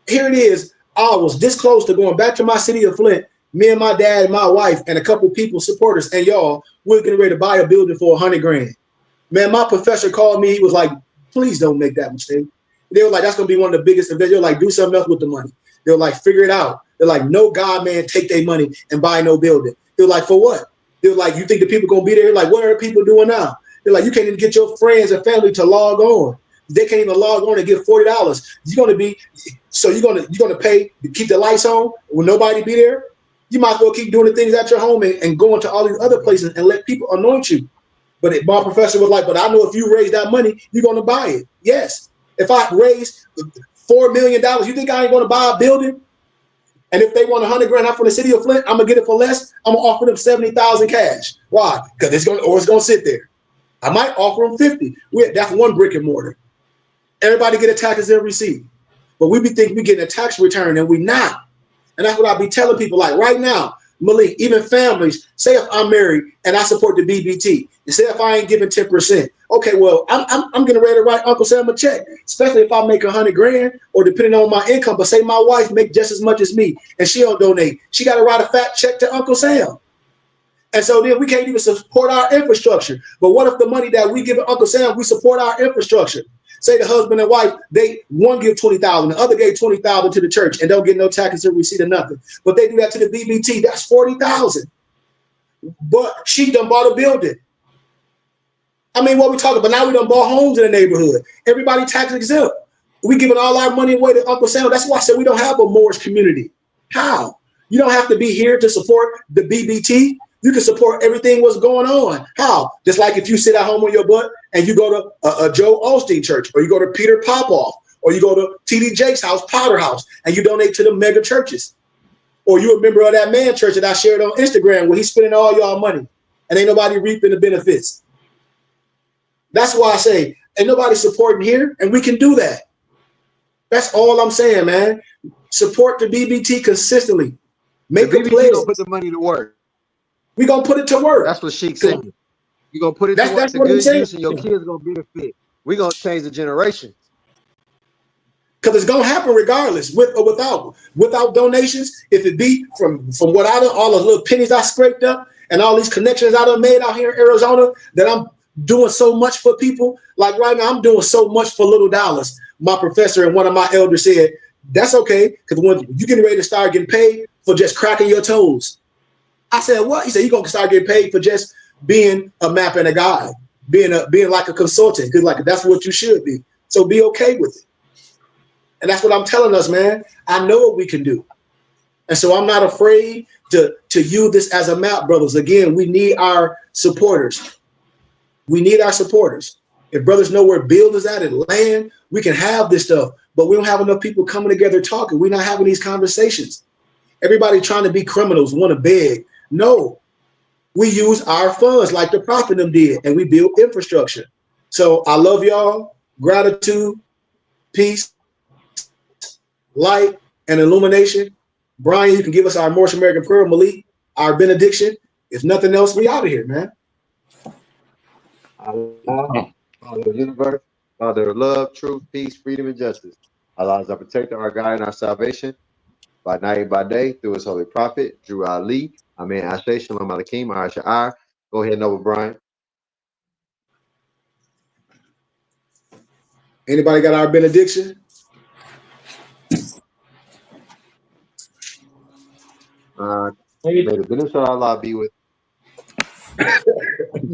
here it is. I was this close to going back to my city of Flint. Me and my dad and my wife and a couple people, supporters, and y'all, we're getting ready to buy a building for $100 grand. Man, my professor called me. He was like, please don't make that mistake. They were like, that's going to be one of the biggest events. They were like, do something else with the money. They were like, figure it out. They're like, no God, man, take their money and buy no building. They're like, for what? They're like, you think the people going to be there? Like, what are people doing now? They're like, you can't even get your friends and family to log on. They can't even log on and get $40. You're going to pay to keep the lights on? Will nobody be there? You might as well keep doing the things at your home and going to all these other places and let people anoint you. But my professor was like, but I know if you raise that money, you're going to buy it. Yes. If I raise $4 million, you think I ain't going to buy a building? And if they want $100 grand out from the city of Flint, I'm going to get it for less. I'm going to offer them $70,000 cash. Why? Because it's going to sit there. I might offer them 50. That's one brick and mortar. Everybody get a tax and receipt. But we be thinking we getting a tax return and we not. And that's what I be telling people. Like right now, Malik, even families, say if I'm married and I support the BBT, and say if I ain't giving 10%, okay, well, I'm getting ready to write Uncle Sam a check, especially if I make $100 grand or depending on my income. But say my wife make just as much as me and she don't donate, she got to write a fat check to Uncle Sam. And so then we can't even support our infrastructure. But what if the money that we give Uncle Sam, we support our infrastructure? Say the husband and wife, one give $20,000, the other gave $20,000 to the church and don't get no taxes or receipt or nothing. But they do that to the BBT, that's $40,000. But she done bought a building. I mean, what we talking about? Now we done bought homes in the neighborhood. Everybody tax exempt. We giving all our money away to Uncle Sam. That's why I said we don't have a Moorish community. How? You don't have to be here to support the BBT. You can support everything what's going on. How? Just like if you sit at home on your butt and you go to a Joe Osteen church, or you go to Peter Popoff, or you go to T.D. Jakes' house, Potter House, and you donate to the mega churches. Or you a member of that man church that I shared on Instagram where he's spending all y'all money and ain't nobody reaping the benefits. That's why I say ain't nobody supporting here, and we can do that. That's all I'm saying, man. Support the BBT consistently. Make a pledge. Gonna put the money to work. We gonna put it to work. That's what Sheik said. You gonna put it to work. That's what I'm saying. And your kids gonna benefit. We gonna change the generation. Because it's gonna happen regardless, with or without donations. If it be from what I done, all the little pennies I scraped up, and all these connections I done made out here in Arizona, that I'm doing so much for people. Like right now, I'm doing so much for little dollars. My professor and one of my elders said, that's okay, because when you're getting ready to start getting paid for just cracking your toes. I said, what? He said, you're going to start getting paid for just being a map and a guide, being like a consultant, because like that's what you should be. So be okay with it. And that's what I'm telling us, man. I know what we can do. And so I'm not afraid to use this as a map, brothers. Again, we need our supporters. We need our supporters. If brothers know where buildings at and land, we can have this stuff. But we don't have enough people coming together talking. We're not having these conversations. Everybody trying to be criminals, want to beg. No, we use our funds like the prophet them did, and we build infrastructure. So I love y'all. Gratitude, peace, light, and illumination. Brian, you can give us our Moorish American prayer. Malik, our benediction. If nothing else, we out of here, man. Allah, Father of the universe, Father of love, truth, peace, freedom, and justice. Allah is our protector, our guide, and our salvation. By night and by day, through his holy prophet, Drew Ali. Amen. Ashe, Shalom Aleichem, Sha'ar. Go ahead, Noah Brian. Anybody got our benediction? May the goodness of Allah be with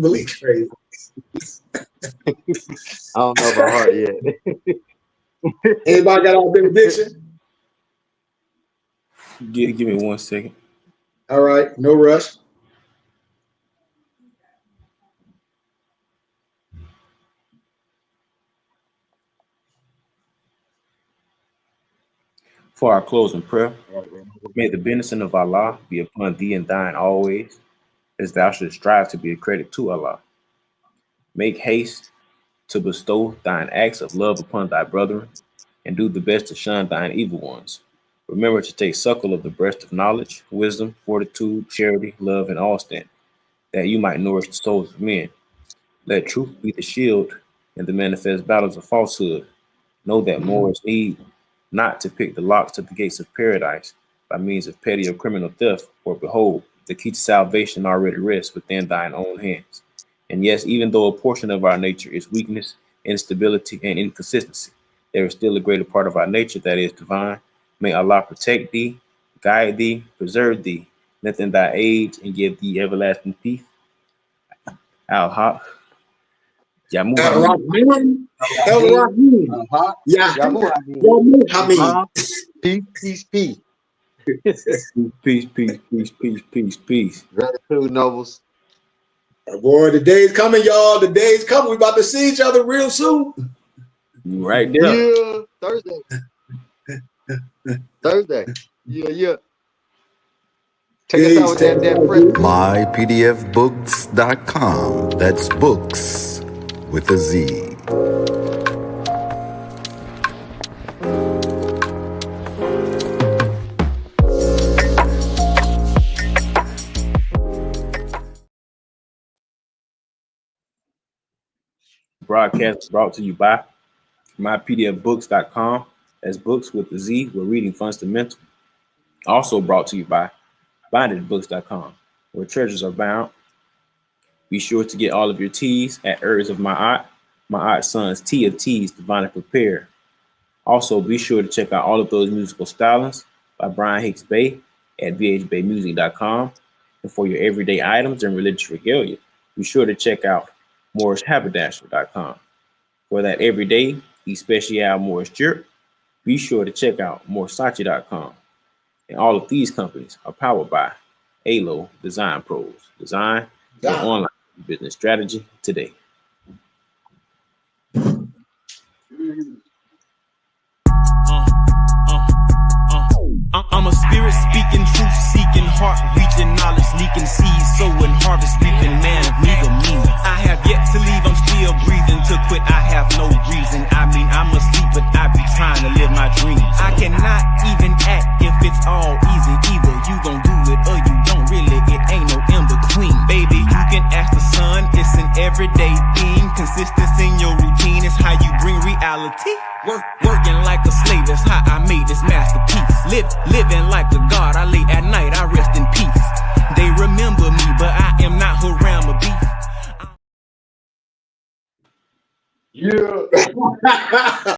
Believe crazy. I don't know about heart yet. Anybody got our benediction? Give me 1 second. All right, no rush. For our closing prayer, may the benediction of Allah be upon thee and thine always, as thou shouldst strive to be a credit to Allah. Make haste to bestow thine acts of love upon thy brethren, and do the best to shun thine evil ones. Remember to take suckle of the breast of knowledge, wisdom, fortitude, charity, love, and all stand, that you might nourish the souls of men. Let truth be the shield in the manifest battles of falsehood. Know that more is need not to pick the locks to the gates of paradise by means of petty or criminal theft, for behold, the key to salvation already rests within thine own hands. And yes, even though a portion of our nature is weakness, instability, and inconsistency, there is still a greater part of our nature that is divine. May Allah protect thee, guide thee, preserve thee, lengthen thy age, and give thee everlasting peace. Al-Haq. Yamu Al-Rahman. Al-Rahim. Hamid. Peace, peace, peace. Peace. Gratitude, nobles. Boy, the day's coming, y'all. The day's coming. We about to see each other real soon. You right there. Yeah, Thursday. Thursday. Yeah. Take us out with that press. mypdfbooks.com. That's books with a Z. Broadcast brought to you by mypdfbooks.com. That's books with a Z. We're reading fundamental. Also brought to you by bindedbooks.com, where treasures are bound. Be sure to get all of your teas at Herbs of my aunt's son's tea of teas, divinely prepared. Also, be sure to check out all of those musical stylings by Brian Hicks Bay at bhbaymusic.com. And for your everyday items and religious regalia, be sure to check out MorrisHaberdasher.com. For that everyday especial Morris jerk, be sure to check out Morsachi.com. And all of these companies are powered by ALO Design Pros. Design your online business strategy today. I'm a spirit speaking, truth seeking, heart reaching, knowledge leaking, seeds sowing, harvest reaping, man of meager means. I have yet to leave, I'm still breathing. To quit, I have no reason. I mean, I'm asleep, but I be trying to live my dream. I cannot even act if it's all easy. Either you gon' do it or you don't really. It ain't no in between. Baby, you can ask the sun, it's an everyday thing. Consistency in your routine is how you bring reality. Working like a slave, that's how I made this masterpiece. Living like a god, I lay at night, I rest in peace. They remember me, but I am not Haram beef. Yeah.